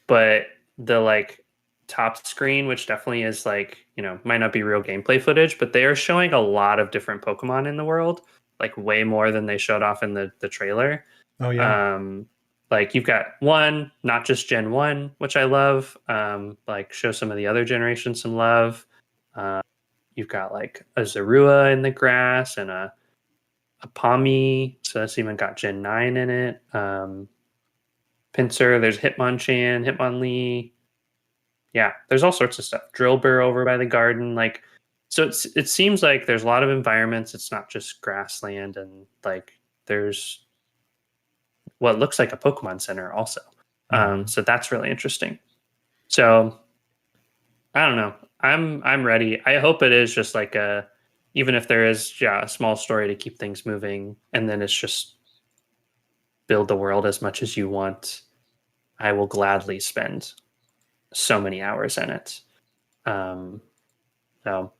But the like top screen, which definitely is like, you know, might not be real gameplay footage, but they are showing a lot of different Pokemon in the world, like way more than they showed off in the trailer. Oh yeah. Like you've got one, not just Gen 1, which I love. Like show some of the other generations some love. You've got like a Zorua in the grass and a Pawmi, so that's even got Gen 9 in it. Pinsir, there's Hitmonchan, Hitmonlee. Yeah, there's all sorts of stuff. Drillbur over by the garden, like, so it seems like there's a lot of environments. It's not just grassland, and like there's what looks like a Pokemon Center also. So that's really interesting. So I don't know. I'm ready. I hope it is just like a, even if there is a small story to keep things moving, and then it's just build the world as much as you want. I will gladly spend so many hours in it. So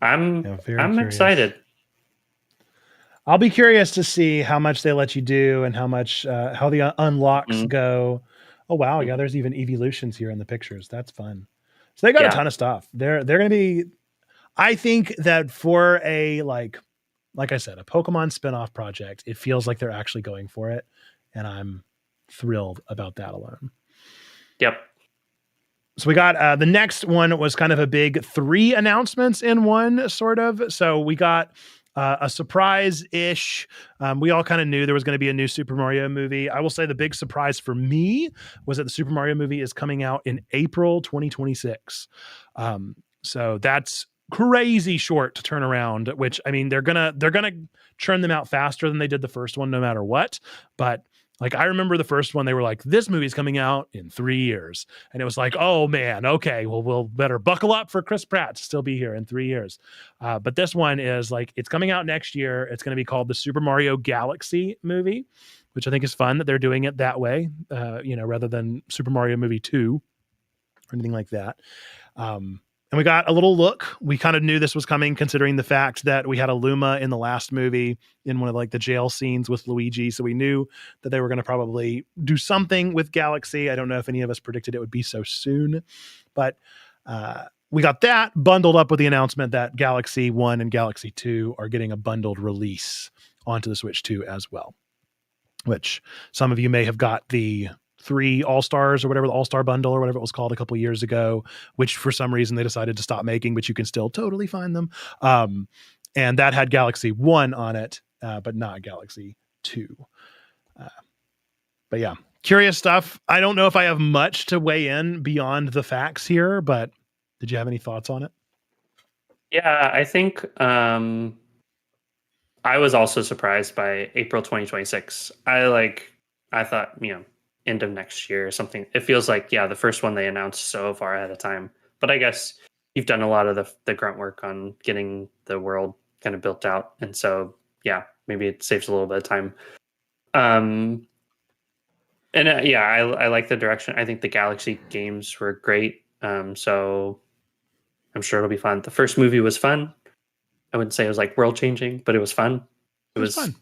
I'm curious. excited. I'll be curious to see how much they let you do and how much how the unlocks go. Oh wow, yeah, there's even evolutions here in the pictures. That's fun. So they got a ton of stuff. They're going to be, I think that for a like I said, a Pokemon spin-off project, it feels like they're actually going for it, and I'm thrilled about that alone. Yep. So we got the next one was kind of a big 3 announcements in one, sort of. So we got a surprise-ish. We all kind of knew there was going to be a new Super Mario movie. I will say the big surprise for me was that the Super Mario movie is coming out in April 2026. So that's crazy short to turn around, which I mean, they're gonna churn them out faster than they did the first one, no matter what. But like, I remember the first one, they were like, this movie's coming out in 3 years. And it was like, oh man, okay, well, we'll better buckle up for Chris Pratt to still be here in 3 years. But this one is like, it's coming out next year. It's going to be called the Super Mario Galaxy movie, which I think is fun that they're doing it that way, rather than Super Mario Movie 2 or anything like that. And we got a little look. We kind of knew this was coming, considering the fact that we had a Luma in the last movie in one of like the jail scenes with Luigi. So we knew that they were going to probably do something with Galaxy. I don't know if any of us predicted it would be so soon, but we got that bundled up with the announcement that Galaxy 1 and Galaxy 2 are getting a bundled release onto the Switch 2 as well, which some of you may have got the 3 All-Stars or whatever, the All-Star bundle or whatever it was called a couple years ago, which for some reason they decided to stop making, but you can still totally find them. And that had Galaxy 1 on it, but not Galaxy 2. But yeah, curious stuff. I don't know if I have much to weigh in beyond the facts here, but did you have any thoughts on it? Yeah, I think I was also surprised by April 2026. I thought, end of next year or something. It feels like, the first one they announced so far ahead of time. But I guess you've done a lot of the grunt work on getting the world kind of built out. And so, maybe it saves a little bit of time. And I like the direction. I think the Galaxy games were great. So I'm sure it'll be fun. The first movie was fun. I wouldn't say it was like world changing, but it was fun. It was fun.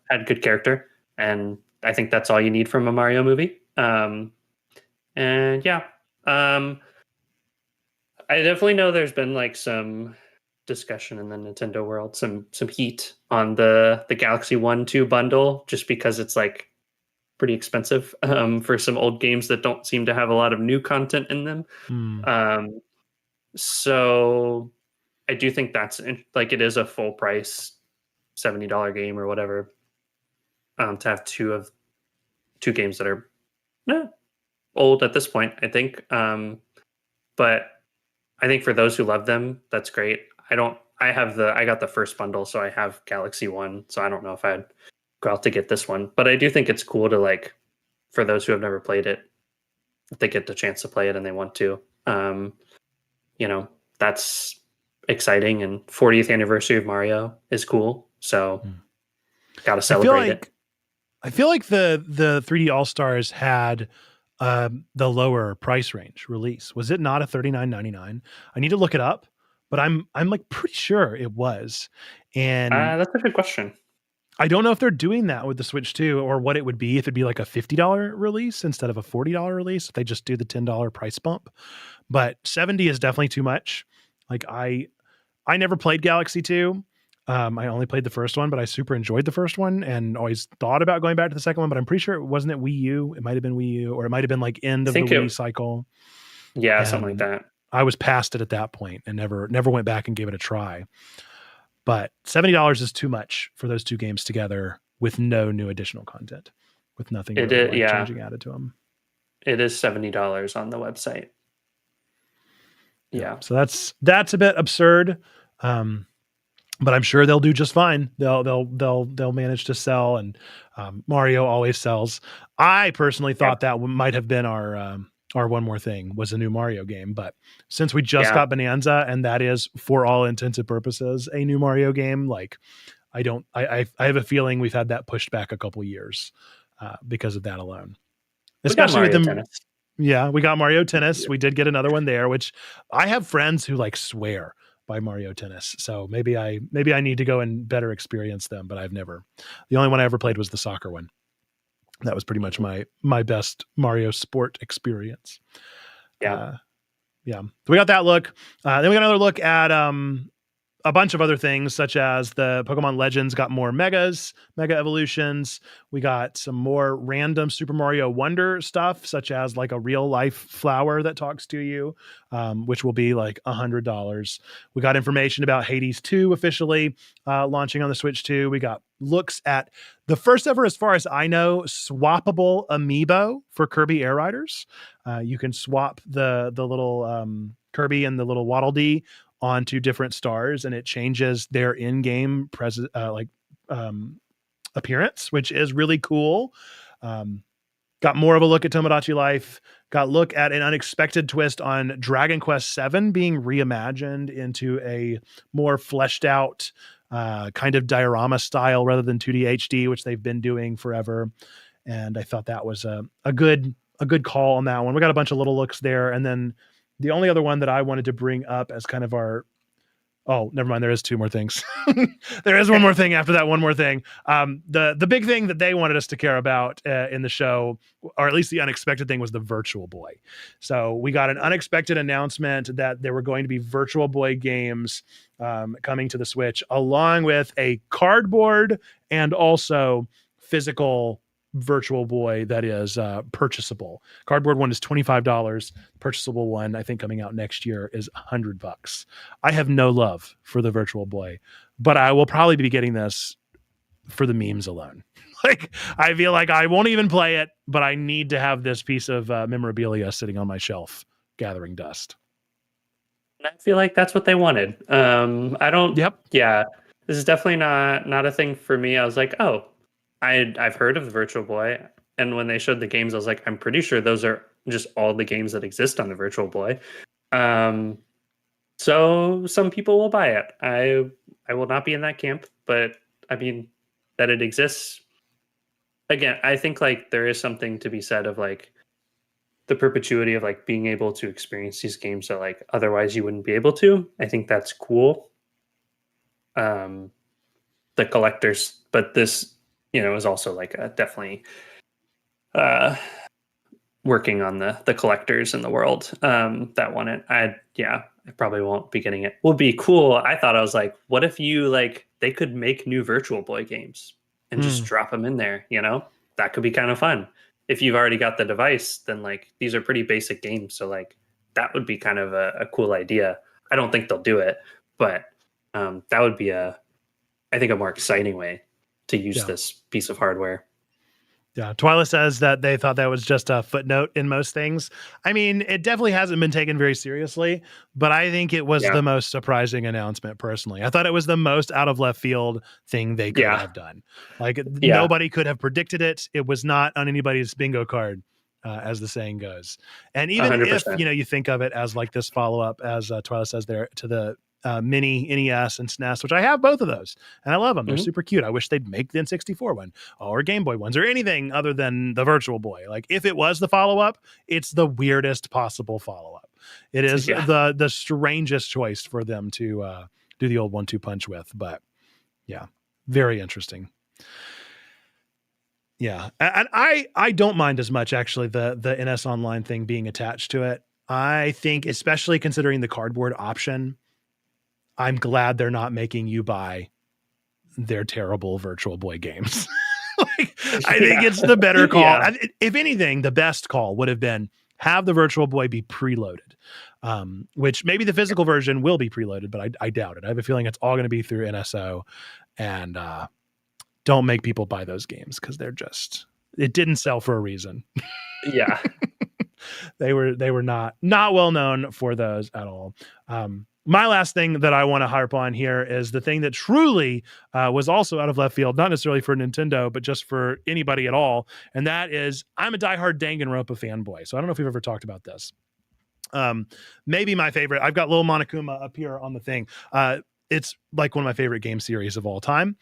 Had good character. And I think that's all you need from a Mario movie. I definitely know there's been like some discussion in the Nintendo world, some heat on the Galaxy 1-2 bundle, just because it's like pretty expensive for some old games that don't seem to have a lot of new content in them. So I do think that's like, it is a full price $70 game or whatever, to have two games that are old at this point, I think. But I think for those who love them, that's great. I got the first bundle, so I have Galaxy 1, so I don't know if I'd go out to get this one. But I do think it's cool to like for those who have never played it, if they get the chance to play it and they want to. You know, that's exciting, and 40th anniversary of Mario is cool. So got to celebrate it. I feel like the 3D All Stars had the lower price range release. Was it not a $39.99? I need to look it up, but I'm like pretty sure it was. And That's a good question. I don't know if they're doing that with the Switch 2, or what it would be if it'd be like a $50 release instead of a $40 release if they just do the $10 price bump. But 70 is definitely too much. Like I never played Galaxy 2. I only played the first one, but I super enjoyed the first one and always thought about going back to the second one. But I'm pretty sure it wasn't at Wii U. It might have been Wii U, or it might have been like end of the Wii cycle. Yeah, something like that. I was past it at that point and never went back and gave it a try. But $70 is too much for those two games together with no new additional content, with nothing really changing added to them. It is $70 on the website. Yeah. So that's a bit absurd. But I'm sure they'll do just fine. They'll manage to sell, and Mario always sells. I personally thought that might have been our one more thing was a new Mario game, but since we just got Bonanza, and that is for all intents and purposes a new Mario game, like I have a feeling we've had that pushed back a couple years because of that alone. Especially with them. Tennis. Yeah, we got Mario Tennis. Yeah. We did get another one there, which I have friends who like swear by Mario Tennis. So maybe I need to go and better experience them, but I've never. The only one I ever played was the soccer one. That was pretty much my best Mario sport experience. Yeah. So we got that look. Then we got another look at a bunch of other things, such as the Pokemon Legends got more Mega Evolutions. We got some more random Super Mario Wonder stuff, such as like a real life flower that talks to you, which will be like $100. We got information about Hades 2 officially launching on the Switch 2. We got looks at the first ever, as far as I know, swappable amiibo for Kirby Air Riders. You can swap the little Kirby and the little Waddle Dee onto different stars, and it changes their in-game appearance, which is really cool. Got more of a look at Tomodachi Life. Got look at an unexpected twist on Dragon Quest VII being reimagined into a more fleshed out kind of diorama style rather than 2D HD, which they've been doing forever. And I thought that was a good call on that one. We got a bunch of little looks there, and then the only other one that I wanted to bring up as kind of never mind. There is two more things. There is one more thing after that one more thing. The big thing that they wanted us to care about in the show, or at least the unexpected thing, was the Virtual Boy. So we got an unexpected announcement that there were going to be Virtual Boy games coming to the Switch, along with a cardboard and also physical Virtual Boy that is purchasable. Cardboard one is $25. Purchasable one, I think coming out next year, is $100. I have no love for the Virtual Boy, but I will probably be getting this for the memes alone. Like, I feel like I won't even play it, but I need to have this piece of memorabilia sitting on my shelf gathering dust. I feel like that's what they wanted. I don't. Yep. Yeah, this is definitely not a thing for me. I was like, oh, I've heard of the Virtual Boy, and when they showed the games, I was like, I'm pretty sure those are just all the games that exist on the Virtual Boy. So some people will buy it. I will not be in that camp, but I mean, that it exists. Again, I think like there is something to be said of like the perpetuity of like being able to experience these games that like otherwise you wouldn't be able to. I think that's cool. The collectors, but this, is also like definitely working on the collectors in the world that want it. I probably won't be getting it. Would be cool. I was like, what if they could make new Virtual Boy games and just drop them in there, That could be kind of fun. If you've already got the device, then like these are pretty basic games. So like that would be kind of a cool idea. I don't think they'll do it, but that would be I think a more exciting way to use this piece of hardware. Yeah, Twyla says that they thought that was just a footnote in most things. I mean, it definitely hasn't been taken very seriously, but I think it was Yeah. the most surprising announcement personally. I thought it was the most out of left field thing they could Yeah. have done. Like Yeah. nobody could have predicted it. It was not on anybody's bingo card, as the saying goes. And even if 100%. you think of it as like this follow up, as Twyla says there, to the mini NES and SNES, which I have both of those, and I love them. They're Mhm. super cute. I wish they'd make the N64 one or Game Boy ones or anything other than the Virtual Boy. Like if it was the follow up, it's the weirdest possible follow up. It is Yeah. the strangest choice for them to do the old 1-2 punch with, but yeah, very interesting. Yeah, and I don't mind as much actually the NS Online thing being attached to it. I think, especially considering the cardboard option, I'm glad they're not making you buy their terrible Virtual Boy games. Like, I think Yeah. it's the better call. Yeah. If anything, the best call would have been have the Virtual Boy be preloaded, which maybe the physical version will be preloaded, but I doubt it. I have a feeling it's all going to be through NSO, and don't make people buy those games because it didn't sell for a reason. Yeah. They were not well known for those at all. My last thing that I want to harp on here is the thing that truly was also out of left field, not necessarily for Nintendo, but just for anybody at all. And that is, I'm a diehard Danganronpa fanboy. So I don't know if we've ever talked about this. Maybe my favorite. I've got Lil Monokuma up here on the thing. It's like one of my favorite game series of all time.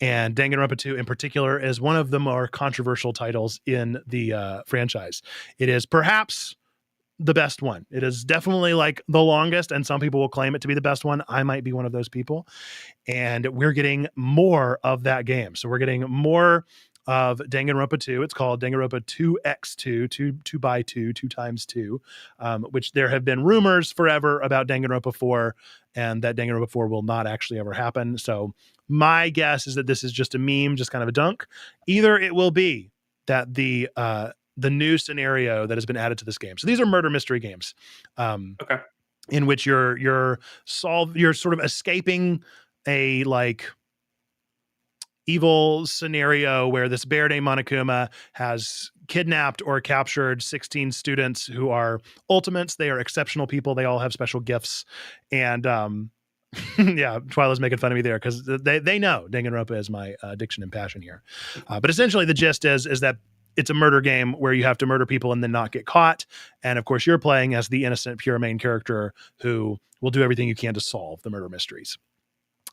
And Danganronpa 2 in particular is one of the more controversial titles in the franchise. It is perhaps the best one. It is definitely like the longest, and some people will claim it to be the best one. I might be one of those people. And we're getting more of that game. So we're getting more of Danganronpa 2. It's called Danganronpa 2x2, 2 by 2, 2 times 2, which there have been rumors forever about Danganronpa 4, and that Danganronpa 4 will not actually ever happen. So my guess is that this is just a meme, just kind of a dunk. Either it will be that the new scenario that has been added to this game. So these are murder mystery games, Okay. in which you're sort of escaping a like evil scenario where this bear named Monokuma has kidnapped or captured 16 students who are ultimates. They are exceptional people. They all have special gifts. And yeah, Twyla's making fun of me there because they know Danganronpa is my addiction and passion here. But essentially the gist is that it's a murder game where you have to murder people and then not get caught. And of course, you're playing as the innocent, pure main character who will do everything you can to solve the murder mysteries.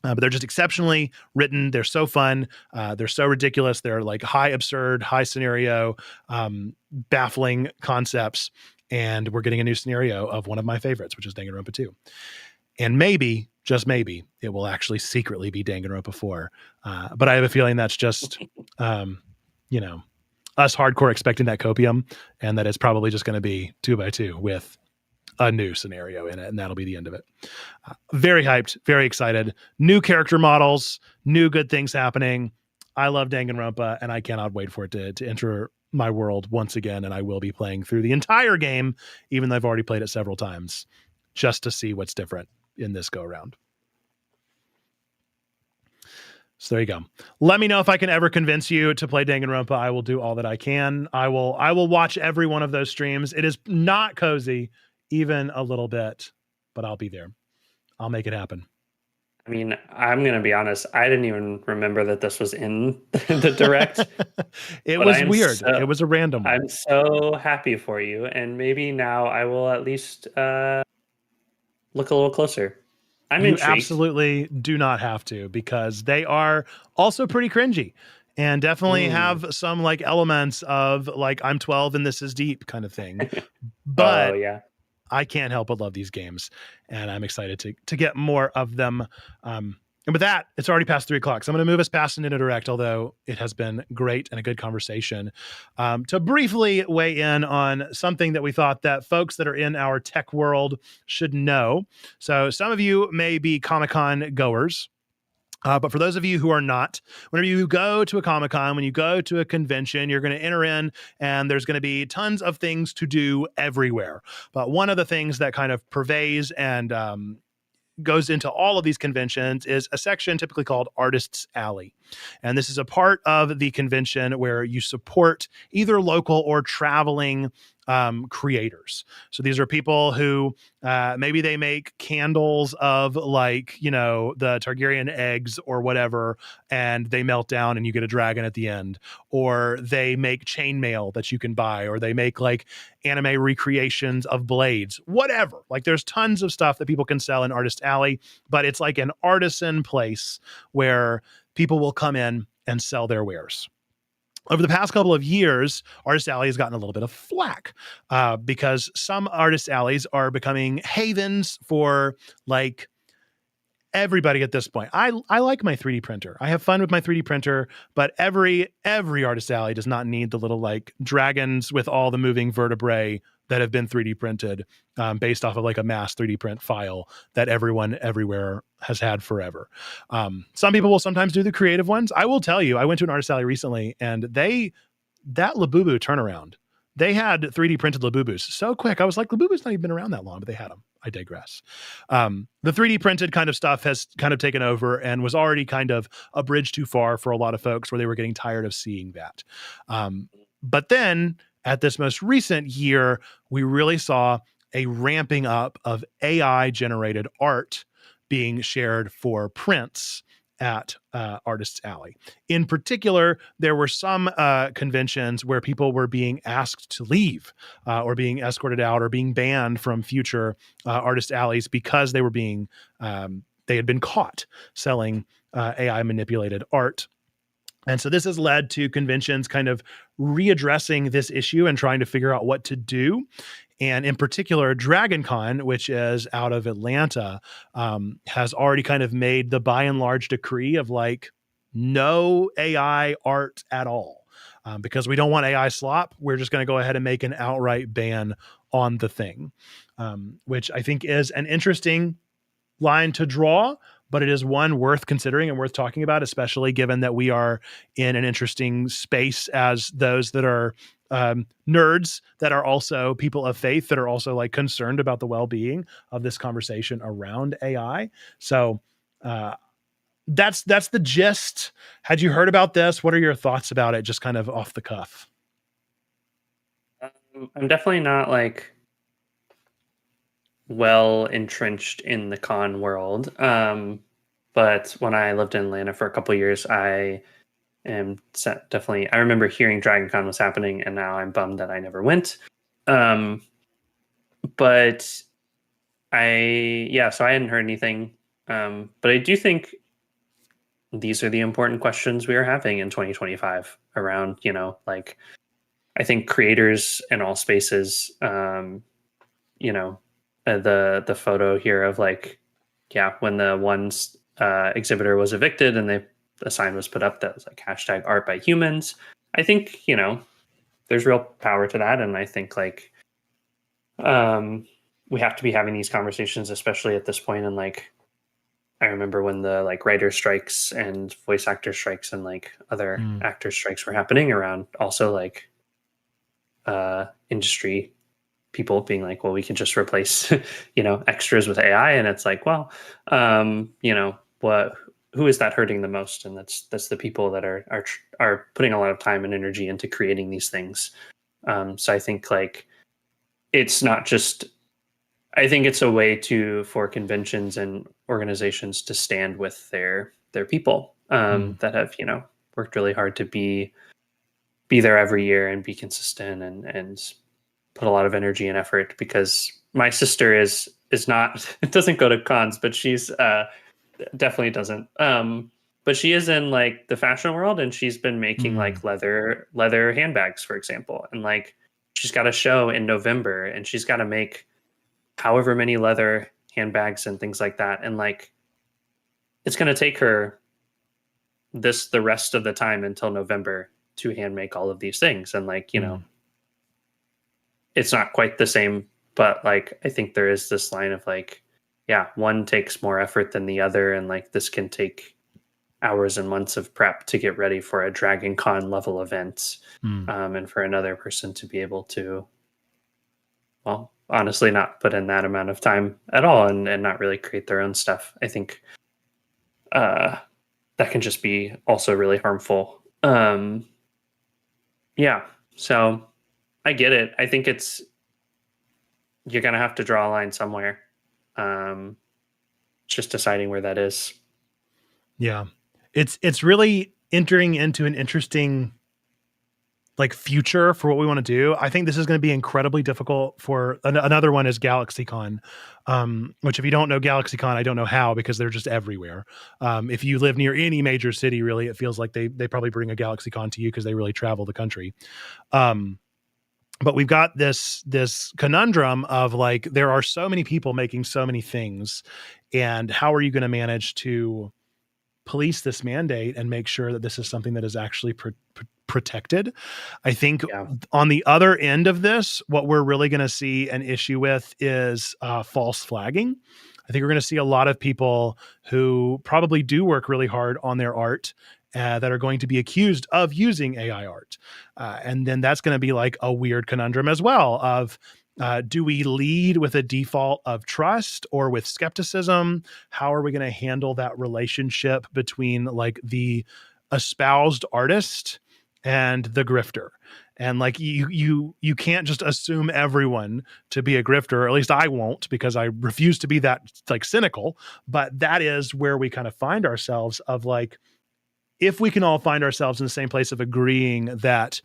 But they're just exceptionally written. They're so fun. They're so ridiculous. They're like high absurd, high scenario, baffling concepts. And we're getting a new scenario of one of my favorites, which is Danganronpa 2. And maybe, just maybe, it will actually secretly be Danganronpa 4. But I have a feeling that's just, us hardcore expecting that copium, and that it's probably just going to be 2x2 with a new scenario in it, and that'll be the end of it. Very hyped, very excited. New character models, new good things happening. I love Danganronpa, and I cannot wait for it to enter my world once again, and I will be playing through the entire game, even though I've already played it several times, just to see what's different in this go-around. So there you go. Let me know if I can ever convince you to play Danganronpa. I will do all that I can. I will watch every one of those streams. It is not cozy, even a little bit, but I'll be there. I'll make it happen. I mean, I'm going to be honest. I didn't even remember that this was in the direct. It but was weird. It was a random one. I'm so happy for you. And maybe now I will at least look a little closer. I'm You intrigued. absolutely do not have to, because they are also pretty cringy and definitely have some like elements of like, I'm 12 and this is deep kind of thing. But oh, yeah. I can't help but love these games, and I'm excited to get more of them. And with that, it's already past 3:00. So I'm going to move us past Nintendo Direct, although it has been great and a good conversation, to briefly weigh in on something that we thought that folks that are in our tech world should know. So some of you may be Comic-Con goers. But for those of you who are not, whenever you go to a Comic-Con, when you go to a convention, you're going to enter in and there's going to be tons of things to do everywhere. But one of the things that kind of pervades and goes into all of these conventions is a section typically called Artists Alley. And this is a part of the convention where you support either local or traveling creators. So these are people who maybe they make candles of like, the Targaryen eggs or whatever, and they melt down and you get a dragon at the end. Or they make chainmail that you can buy, or they make like anime recreations of blades, whatever. Like there's tons of stuff that people can sell in Artist Alley, but it's like an artisan place where people will come in and sell their wares. Over the past couple of years, Artist Alley has gotten a little bit of flack because some Artist Alleys are becoming havens for like everybody at this point. I like my 3D printer. I have fun with my 3D printer, but every Artist Alley does not need the little like dragons with all the moving vertebrae that have been 3D printed based off of like a mass 3D print file that everyone everywhere has had forever. Some people will sometimes do the creative ones. I will tell you, I went to an Artist Alley recently and that Labubu turnaround, they had 3D printed Labubus so quick. I was like, Labubu's not even been around that long, but they had them. I digress. The 3D printed kind of stuff has kind of taken over and was already kind of a bridge too far for a lot of folks where they were getting tired of seeing that. But then at this most recent year, we really saw a ramping up of AI generated art being shared for prints at Artists Alley. In particular, there were some conventions where people were being asked to leave or being escorted out or being banned from future Artist Alleys because they were being they had been caught selling AI manipulated art. And so this has led to conventions kind of readdressing this issue and trying to figure out what to do. And in particular, Dragon Con, which is out of Atlanta, has already kind of made the by and large decree of like no AI art at all. Because we don't want AI slop, we're just going to go ahead and make an outright ban on the thing, which I think is an interesting line to draw, but it is one worth considering and worth talking about, especially given that we are in an interesting space as those that are nerds that are also people of faith that are also like concerned about the well-being of this conversation around AI. So that's the gist. Had you heard about this? What are your thoughts about it? Just kind of off the cuff. I'm definitely not like well entrenched in the con world. But when I lived in Atlanta for a couple of years, I definitely, I remember hearing Dragon Con was happening, and now I'm bummed that I never went. But so I hadn't heard anything. But I do think these are the important questions we are having in 2025 around, like, I think creators in all spaces, the photo here of like, when the one exhibitor was evicted and a sign was put up that was like #art-by-humans. I think, there's real power to that. And I think like, we have to be having these conversations, especially at this point. And like, I remember when the like writer strikes and voice actor strikes and like other actor strikes were happening around also like, industry people being like, well, we can just replace, extras with AI. And it's like, well, who is that hurting the most? And that's the people that are putting a lot of time and energy into creating these things. So I think like, it's not just, I think it's a way for conventions and organizations to stand with their people that have, worked really hard to be there every year and be consistent and put a lot of energy and effort. Because my sister is not, it doesn't go to cons, but she's definitely doesn't. But she is in like the fashion world, and she's been making like leather handbags, for example. And like, she's got a show in November, and she's got to make however many leather handbags and things like that. And like, it's going to take her the rest of the time until November to hand make all of these things. And like, it's not quite the same, but like, I think there is this line of like, one takes more effort than the other. And like, this can take hours and months of prep to get ready for a Dragon Con level event. And for another person to be able to, well, honestly, not put in that amount of time at all and not really create their own stuff. I think that can just be also really harmful. Yeah. So I get it. I think you're going to have to draw a line somewhere. Um, just deciding where that is. Yeah. It's really entering into an interesting like future for what we want to do. I think this is going to be incredibly difficult for another one is GalaxyCon, which if you don't know GalaxyCon, I don't know how because they're just everywhere. If you live near any major city, really, it feels like they probably bring a GalaxyCon to you because they really travel the country. But we've got this conundrum of like there are so many people making so many things, and how are you going to manage to police this mandate and make sure that this is something that is actually protected? I think Yeah. on the other end of this, what we're really going to see an issue with is false flagging. I think we're going to see a lot of people who probably do work really hard on their art that are going to be accused of using AI art. And then that's going to be like a weird conundrum as well of do we lead with a default of trust or with skepticism? How are we going to handle that relationship between like the espoused artist and the grifter? And like you can't just assume everyone to be a grifter, or at least I won't, because I refuse to be that like cynical. But that is where we kind of find ourselves of like, if we can all find ourselves in the same place of agreeing that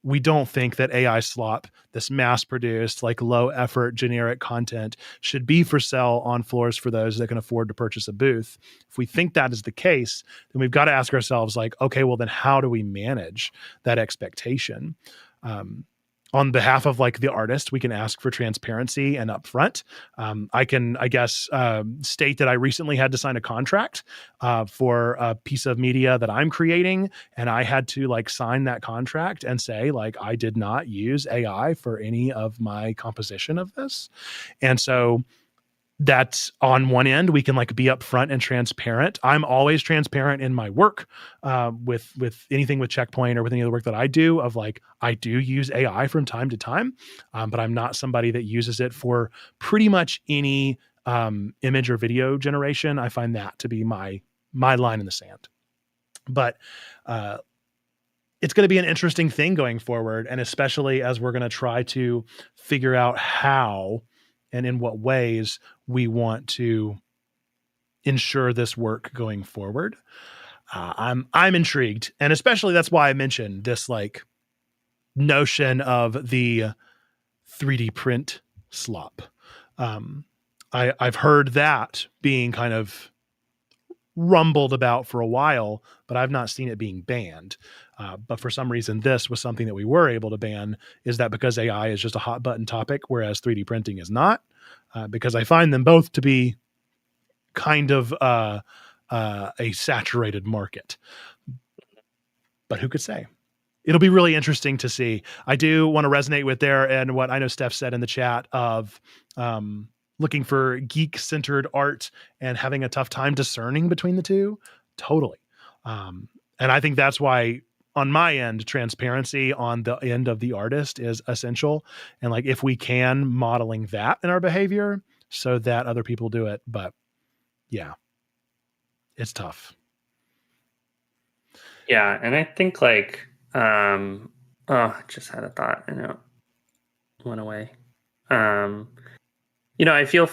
we don't think that AI slop, this mass produced, like low effort, generic content should be for sale on floors for those that can afford to purchase a booth. If we think that is the case, then we've got to ask ourselves, like, okay, well, then how do we manage that expectation? On behalf of like the artist, we can ask for transparency and upfront. I can, I guess, state that I recently had to sign a contract for a piece of media that I'm creating, and I had to like sign that contract and say like I did not use AI for any of my composition of this. And so that's on one end we can like be upfront and transparent. I'm always transparent in my work with anything with Checkpoint or with any of the work that I do of like I do use AI from time to time, but I'm not somebody that uses it for pretty much any image or video generation. I find that to be my line in the sand. But it's going to be an interesting thing going forward, and especially as we're going to try to figure out how and in what ways we want to ensure this work going forward. I'm intrigued, and especially that's why I mentioned this like notion of the 3D print slop. I've heard that being kind of rumbled about for a while, but I've not seen it being banned. But for some reason, this was something that we were able to ban. Is that because AI is just a hot button topic, whereas 3D printing is not? Because I find them both to be kind of a saturated market. But who could say? It'll be really interesting to see. I do want to resonate with there and what I know Steph said in the chat of looking for geek-centered art and having a tough time discerning between the two. Totally. And I think that's why on my end, transparency on the end of the artist is essential. And like if we can, modeling that in our behavior so that other people do it. But yeah, it's tough. Yeah. And I think like, I just had a thought and it went away. I feel,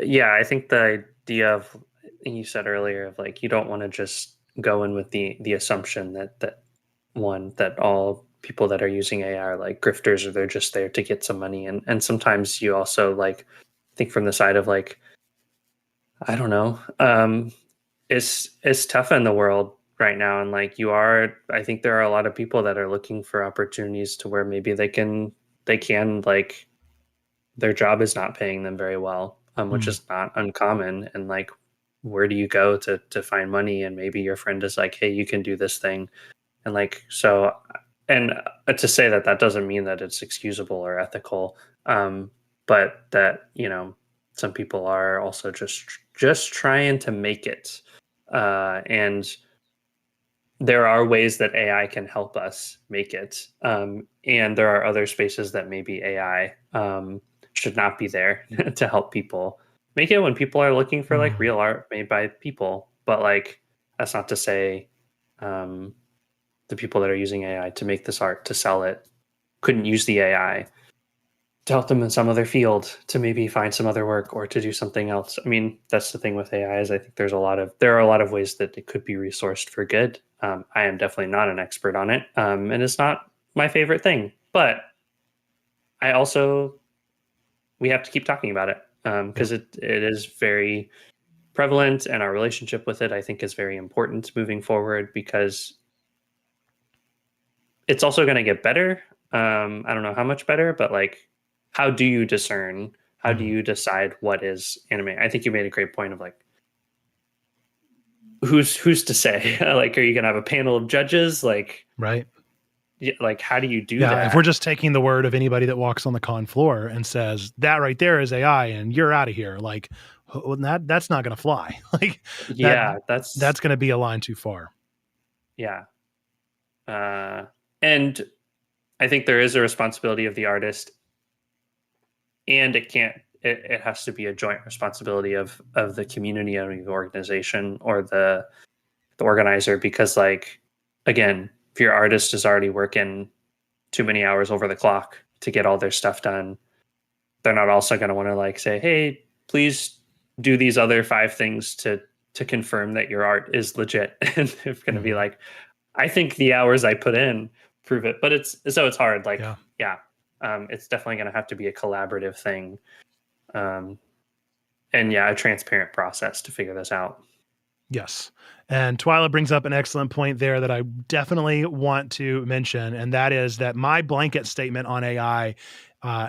yeah, I think the idea of, you said earlier of like, you don't want to just go in with the assumption that all people that are using AI are like grifters or they're just there to get some money. And sometimes you also like think from the side of like, I don't know, it's tough in the world right now. And like I think there are a lot of people that are looking for opportunities to where maybe they can like, their job is not paying them very well, which is not uncommon. And like, where do you go to find money? And maybe your friend is like, hey, you can do this thing. And like, so, and to say that doesn't mean that it's excusable or ethical, but that, some people are also just trying to make it. And there are ways that AI can help us make it. And there are other spaces that maybe AI should not be there to help people make it when people are looking for like real art made by people. But like, that's not to say the people that are using AI to make this art to sell it couldn't use the AI to help them in some other field to maybe find some other work or to do something else. I mean, that's the thing with AI is I think there are a lot of ways that it could be resourced for good. I am definitely not an expert on it, and it's not my favorite thing. But I also we have to keep talking about it because it is very prevalent, and our relationship with it I think is very important moving forward because it's also going to get better. I don't know how much better, but like, how do you discern? How do you decide what is anime? I think you made a great point of like, who's to say? Like, are you going to have a panel of judges? Like, Right. like, how do you do that? If we're just taking the word of anybody that walks on the con floor and says that right there is AI and you're out of here, like that's not going to fly. Like that's going to be a line too far. Yeah. And I think there is a responsibility of the artist, and it has to be a joint responsibility of the community or the organization or the organizer, because like, again, if your artist is already working too many hours over the clock to get all their stuff done, they're not also going to want to like say, hey, please do these other 5 things to confirm that your art is legit. And they're going to be like, I think the hours I put in prove it. But it's hard. Like, it's definitely going to have to be a collaborative thing. And a transparent process to figure this out. Yes. And Twyla brings up an excellent point there that I definitely want to mention. And that is that my blanket statement on AI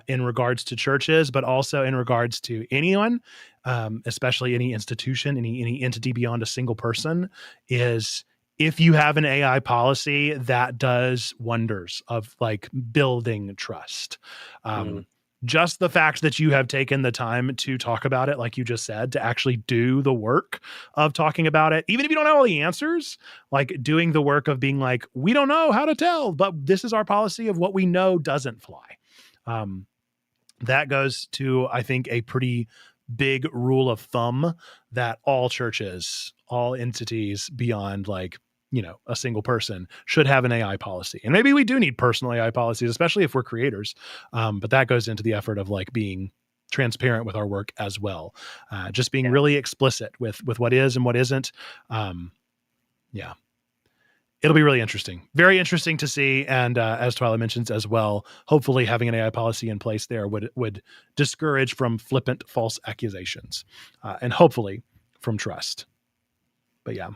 in regards to churches, but also in regards to anyone, especially any institution, any entity beyond a single person, is if you have an AI policy, that does wonders of like building trust. Just the fact that you have taken the time to talk about it, like you just said, to actually do the work of talking about it, even if you don't have all the answers, like doing the work of being like, we don't know how to tell, but this is our policy of what we know doesn't fly. That goes to, I think, a pretty big rule of thumb that all churches, all entities beyond like, a single person should have an AI policy. And maybe we do need personal AI policies, especially if we're creators. But that goes into the effort of like being transparent with our work as well. Just being really explicit with what is and what isn't. It'll be really interesting. Very interesting to see. And as Twyla mentions as well, hopefully having an AI policy in place there would discourage from flippant false accusations and hopefully from trust. But yeah.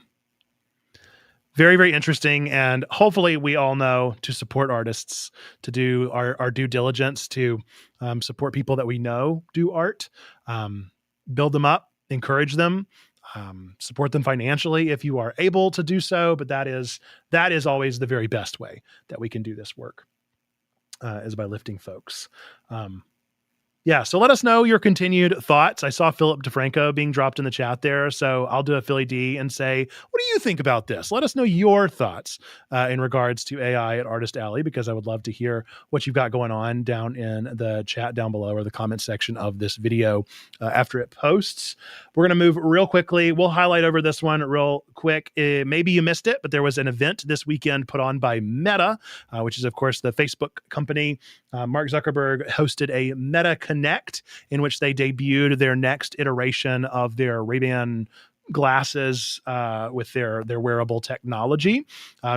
Very, very interesting. And hopefully we all know to support artists, to do our due diligence, to support people that we know do art, build them up, encourage them, support them financially if you are able to do so. But that is always the very best way that we can do this work is by lifting folks. So let us know your continued thoughts. I saw Philip DeFranco being dropped in the chat there. So I'll do a Philly D and say, what do you think about this? Let us know your thoughts in regards to AI at Artist Alley, because I would love to hear what you've got going on down in the chat down below or the comment section of this video after it posts. We're going to move real quickly. We'll highlight over this one real quick. Maybe you missed it, but there was an event this weekend put on by Meta, which is, of course, the Facebook company. Mark Zuckerberg hosted a Meta Connect in which they debuted their next iteration of their Ray-Ban glasses with their wearable technology.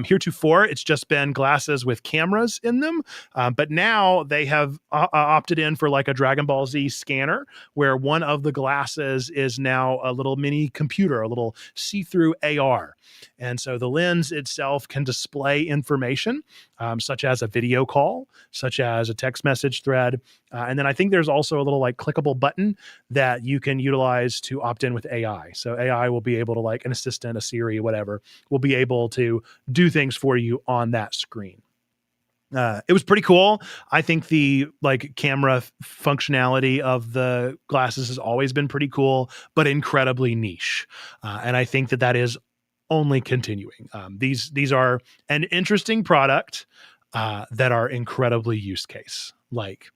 Heretofore, it's just been glasses with cameras in them, but now they have opted in for like a Dragon Ball Z scanner, where one of the glasses is now a little mini computer, a little see-through AR. And so the lens itself can display information, such as a video call, such as a text message thread. And then I think there's also a little like clickable button that you can utilize to opt in with AI. So AI will be able to, like an assistant, a Siri, whatever, will be able to do things for you on that screen. It was pretty cool. I think the like camera functionality of the glasses has always been pretty cool, but incredibly niche. And I think that is only continuing. These are an interesting product that are incredibly use case. Like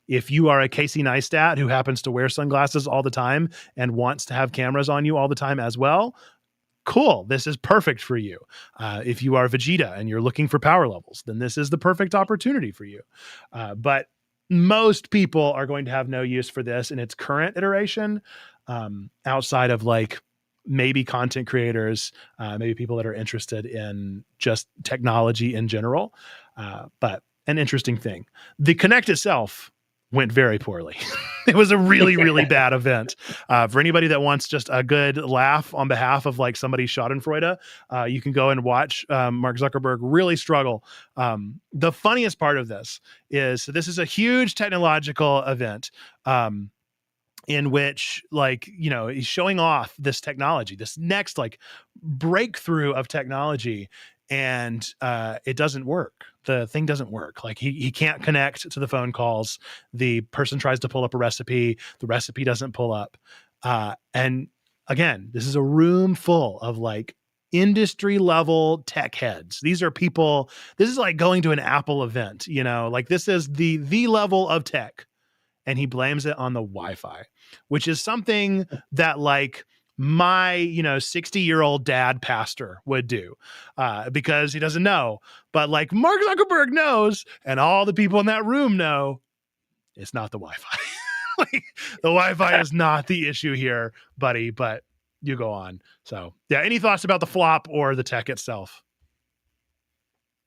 if you are a Casey Neistat who happens to wear sunglasses all the time and wants to have cameras on you all the time as well, cool, this is perfect for you. If you are Vegeta and you're looking for power levels, then this is the perfect opportunity for you. But most people are going to have no use for this in its current iteration, outside of like maybe content creators, maybe people that are interested in just technology in general. But an interesting thing, the Connect itself went very poorly. It was a really, really bad event. For anybody that wants just a good laugh on behalf of like somebody's Schadenfreude, you can go and watch Mark Zuckerberg really struggle. The funniest part of this is, so this is a huge technological event. In which, like, you know, he's showing off this technology, this next like breakthrough of technology, and it doesn't work. The thing doesn't work. Like he can't connect to the phone calls. The person tries to pull up a recipe. The recipe doesn't pull up. And again, this is a room full of like industry level tech heads. These are people, this is like going to an Apple event, you know, like this is the level of tech. And he blames it on the Wi-Fi, which is something that like my, you know, 60-year-old dad pastor would do, because he doesn't know. But like Mark Zuckerberg knows, and all the people in that room know, it's not the Wi-Fi. Like, the Wi-Fi is not the issue here, buddy, but you go on. So yeah, any thoughts about the flop or the tech itself?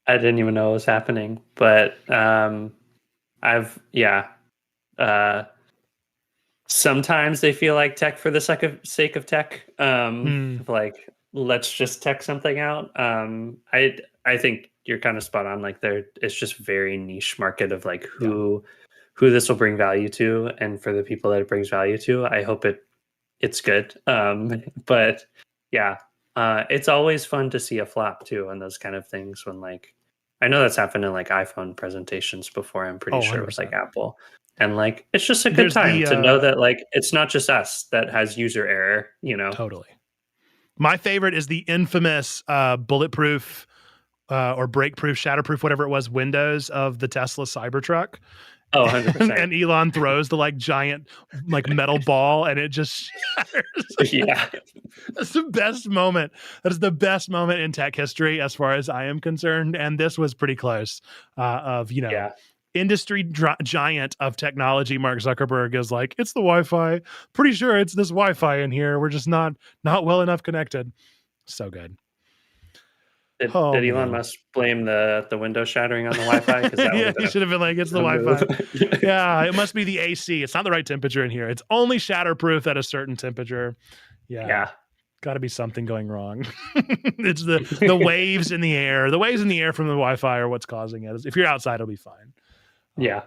I didn't even know it was happening, but sometimes they feel like tech for the sake of tech. Like, let's just tech something out. I think you're kind of spot on. Like, it's just very niche market of like who this will bring value to, and for the people that it brings value to, I hope it's good. But yeah, it's always fun to see a flop too on those kind of things. When like, I know that's happened in like iPhone presentations before. I'm pretty sure it was like Apple. And like, it's just a good time to know that like, it's not just us that has user error, you know? Totally. My favorite is the infamous bulletproof or breakproof, shatterproof, whatever it was, windows of the Tesla Cybertruck. Oh, 100%. And Elon throws the like giant like metal ball and it just shatters. Yeah. That's the best moment. That is the best moment in tech history as far as I am concerned. And this was pretty close of, you know, industry giant of technology. Mark Zuckerberg is like, it's the Wi-Fi. Pretty sure it's this Wi-Fi in here. We're just not well enough connected. So good. Did Elon Musk blame the window shattering on the Wi-Fi? Yeah, he should have been like, it's the Wi-Fi. Yeah, it must be the AC. It's not the right temperature in here. It's only shatterproof at a certain temperature. Yeah. Got to be something going wrong. It's the waves in the air. The waves in the air from the Wi-Fi are what's causing it. If you're outside, it'll be fine. Yeah.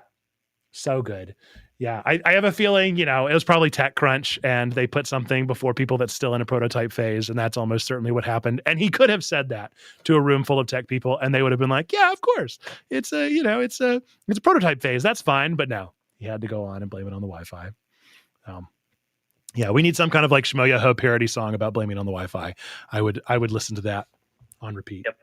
So good. Yeah, I have a feeling, you know, it was probably TechCrunch and they put something before people that's still in a prototype phase, and that's almost certainly what happened. And he could have said that to a room full of tech people and they would have been like, yeah, of course. It's a, you know, it's a prototype phase. That's fine. But no, he had to go on and blame it on the Wi-Fi. Yeah, we need some kind of like Shmo Yaho parody song about blaming on the Wi-Fi. I would listen to that on repeat. Yep.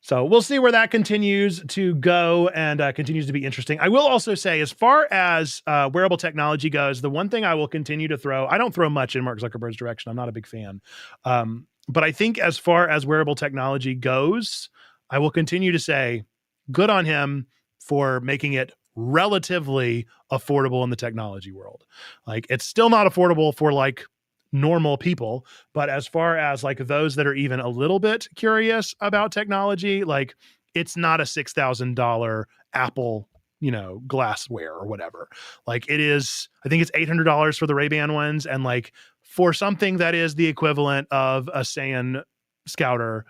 So we'll see where that continues to go and continues to be interesting. I will also say, as far as wearable technology goes, the one thing I will continue to throw, I don't throw much in Mark Zuckerberg's direction. I'm not a big fan. But I think as far as wearable technology goes, I will continue to say good on him for making it relatively affordable in the technology world. Like, it's still not affordable for like normal people, but as far as like those that are even a little bit curious about technology, like, it's not a $6,000 Apple, you know, glassware or whatever. Like, it is, I think it's $800 for the Ray-Ban ones, and like for something that is the equivalent of a Saiyan Scouter,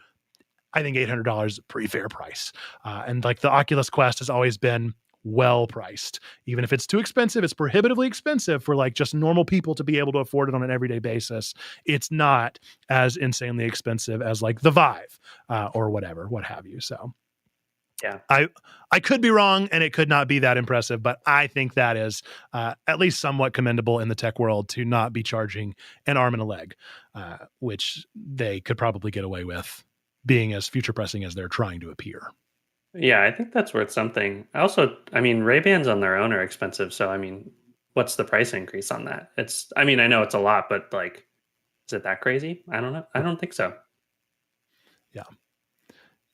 I think $800 is a pretty fair price. And like the Oculus Quest has always been well priced. Even if it's too expensive, it's prohibitively expensive for like just normal people to be able to afford it on an everyday basis. It's not as insanely expensive as like the Vive or whatever, what have you. So yeah, I could be wrong and it could not be that impressive, but I think that is at least somewhat commendable in the tech world to not be charging an arm and a leg, which they could probably get away with being as future pressing as they're trying to appear. Yeah, I think that's worth something. I mean, Ray-Bans on their own are expensive, so I mean, what's the price increase on that? I mean, I know it's a lot, but like, is it that crazy? I don't know. I don't think so. Yeah.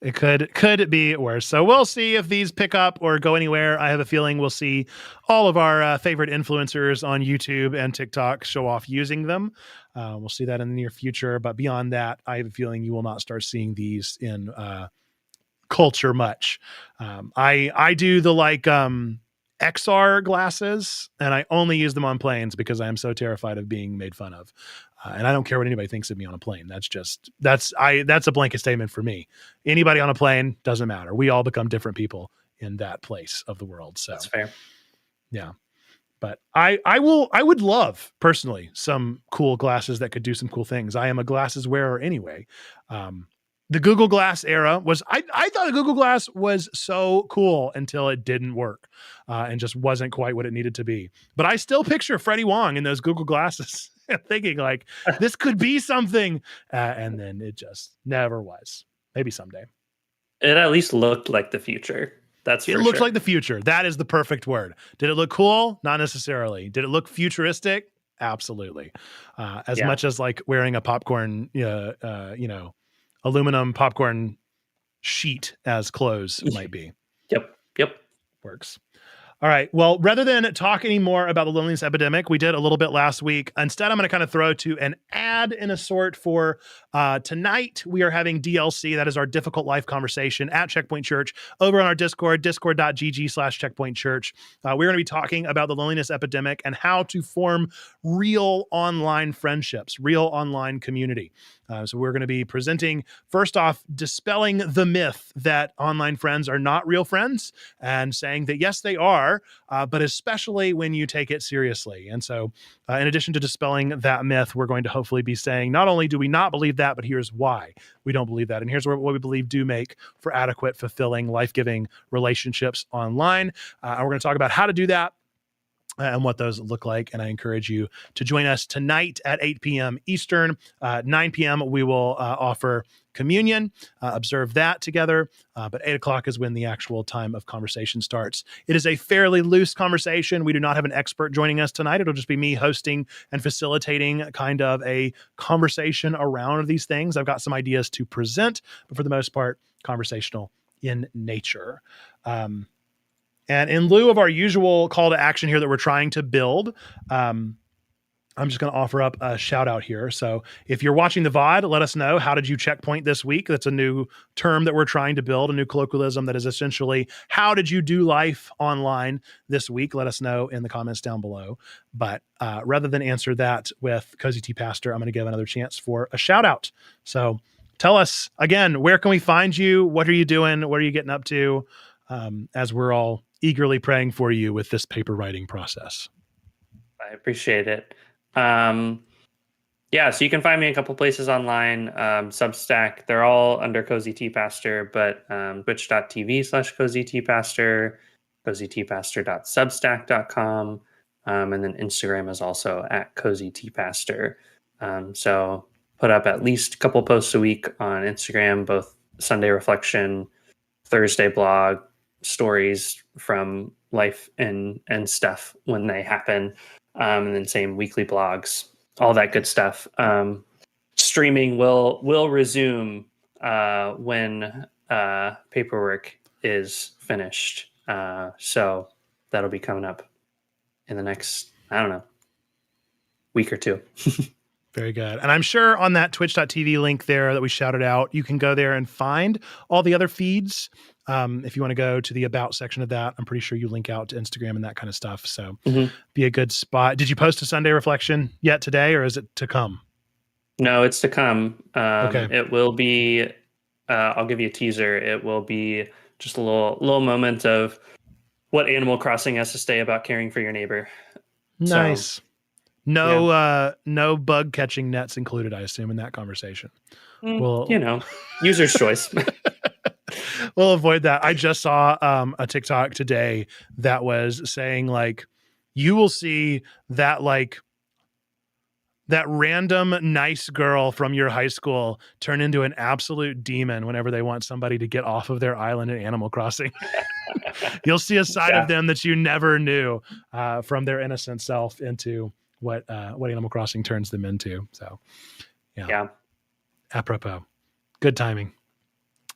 It could be worse. So we'll see if these pick up or go anywhere. I have a feeling we'll see all of our favorite influencers on YouTube and TikTok show off using them. We'll see that in the near future. But beyond that, I have a feeling you will not start seeing these in culture much. I do the XR glasses, and I only use them on planes because I am so terrified of being made fun of. And I don't care what anybody thinks of me on a plane. That's a blanket statement for me. Anybody on a plane doesn't matter. We all become different people in that place of the world. So That's fair. yeah. But I would love personally some cool glasses that could do some cool things. I am a glasses wearer anyway. The Google Glass era I thought the Google Glass was so cool until it didn't work and just wasn't quite what it needed to be. But I still picture Freddie Wong in those Google glasses thinking like this could be something. And then it just never was. Maybe someday. It at least looked like the future. That's It for looked sure. like the future. That is the perfect word. Did it look cool? Not necessarily. Did it look futuristic? Absolutely. As Yeah. much as like wearing a popcorn, aluminum popcorn sheet as clothes might be. Yep. Yep. Works. All right. Well, rather than talk anymore about the loneliness epidemic, we did a little bit last week. Instead, I'm going to kind of throw to an ad in a sort for tonight. We are having DLC. That is our difficult life conversation at Checkpoint Church over on our Discord, discord.gg/Checkpoint Church. We're going to be talking about the loneliness epidemic and how to form real online friendships, real online community. So we're going to be presenting, first off, dispelling the myth that online friends are not real friends and saying that, yes, they are, but especially when you take it seriously. And so in addition to dispelling that myth, we're going to hopefully be saying, not only do we not believe that, but here's why we don't believe that. And here's what we believe do make for adequate, fulfilling, life-giving relationships online. And we're going to talk about how to do that and what those look like. And I encourage you to join us tonight at 8 p.m. Eastern. 9 p.m. we will offer communion, observe that together. But 8 o'clock is when the actual time of conversation starts. It is a fairly loose conversation. We do not have an expert joining us tonight. It'll just be me hosting and facilitating kind of a conversation around these things. I've got some ideas to present, but for the most part, conversational in nature. And in lieu of our usual call to action here that we're trying to build, I'm just going to offer up a shout out here. So if you're watching the VOD, let us know, how did you checkpoint this week? That's a new term that we're trying to build, a new colloquialism that is essentially, how did you do life online this week? Let us know in the comments down below. But rather than answer that with Cozy Tea Pastor, I'm going to give another chance for a shout out. So tell us again, where can we find you? What are you doing? What are you getting up to? As we're all eagerly praying for you with this paper writing process. I appreciate it. So you can find me a couple places online. Substack, they're all under Cozy Tea Pastor, but twitch.tv/Cozy Tea Pastor, cozyteapastor.substack.com, and then Instagram is also at Cozy Tea Pastor. So put up at least a couple posts a week on Instagram, both Sunday reflection, Thursday blog, stories from life and stuff when they happen, and then same weekly blogs, all that good stuff. Streaming will resume when paperwork is finished, so that'll be coming up in the next, I don't know, week or two. Very good. And I'm sure on that twitch.tv link there that we shouted out, you can go there and find all the other feeds. If you want to go to the about section of that, I'm pretty sure you link out to Instagram and that kind of stuff. So be a good spot. Did you post a Sunday reflection yet today, or is it to come? No, it's to come. Okay. It will be, I'll give you a teaser. It will be just a little moment of what Animal Crossing has to say about caring for your neighbor. Nice. So, no bug catching nets included, I assume, in that conversation. Well, user's choice. We'll avoid that. I just saw a TikTok today that was saying like, you will see that like that random nice girl from your high school turn into an absolute demon whenever they want somebody to get off of their island in Animal Crossing. You'll see a side of them that you never knew, from their innocent self into what Animal Crossing turns them into. So, yeah. Apropos. Good timing.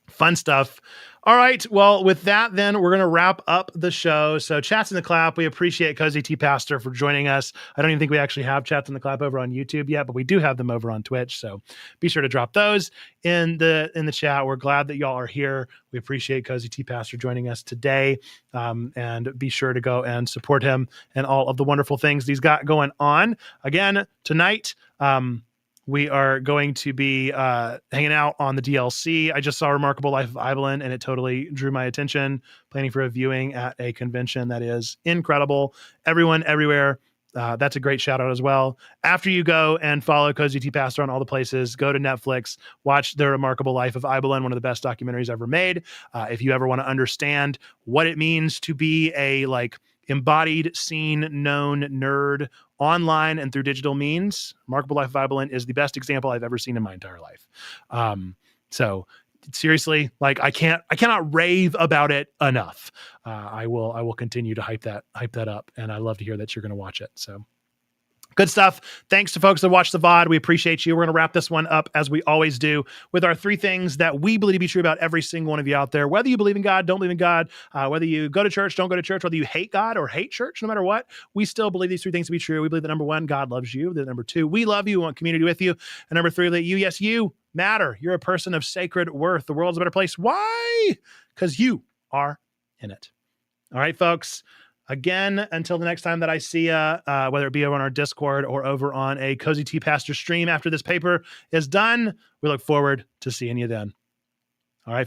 Fun stuff. All right. Well, with that, then we're going to wrap up the show. So, Chats in the Clap, we appreciate Cozy T Pastor for joining us. I don't even think we actually have Chats in the Clap over on YouTube yet, but we do have them over on Twitch. So, be sure to drop those in the chat. We're glad that y'all are here. We appreciate Cozy T Pastor joining us today, and be sure to go and support him and all of the wonderful things he's got going on. Again, tonight, we are going to be hanging out on the DLC. I just saw Remarkable Life of Ibelin, and it totally drew my attention. Planning for a viewing at a convention that is incredible. Everyone, everywhere. That's a great shout out as well. After you go and follow Cozy T Pastor on all the places, go to Netflix, watch The Remarkable Life of Ibelin, one of the best documentaries ever made. If you ever want to understand what it means to be a embodied, seen, known nerd online and through digital means, Remarkable Life of Ibelin is the best example I've ever seen in my entire life. So seriously, I cannot rave about it enough. I will continue to hype that up, and I love to hear that you're going to watch it. So good stuff. Thanks to folks that watch the VOD. We appreciate you. We're going to wrap this one up, as we always do, with our 3 things that we believe to be true about every single one of you out there. Whether you believe in God, don't believe in God, whether you go to church, don't go to church, whether you hate God or hate church, no matter what, we still believe these 3 things to be true. We believe that number 1, God loves you. That number 2, we love you, we want community with you. And number 3, that you matter. You're a person of sacred worth. The world's a better place. Why? Because you are in it. All right, folks. Again, until the next time that I see you, whether it be over on our Discord or over on a Cozy T Pastor stream after this paper is done, we look forward to seeing you then.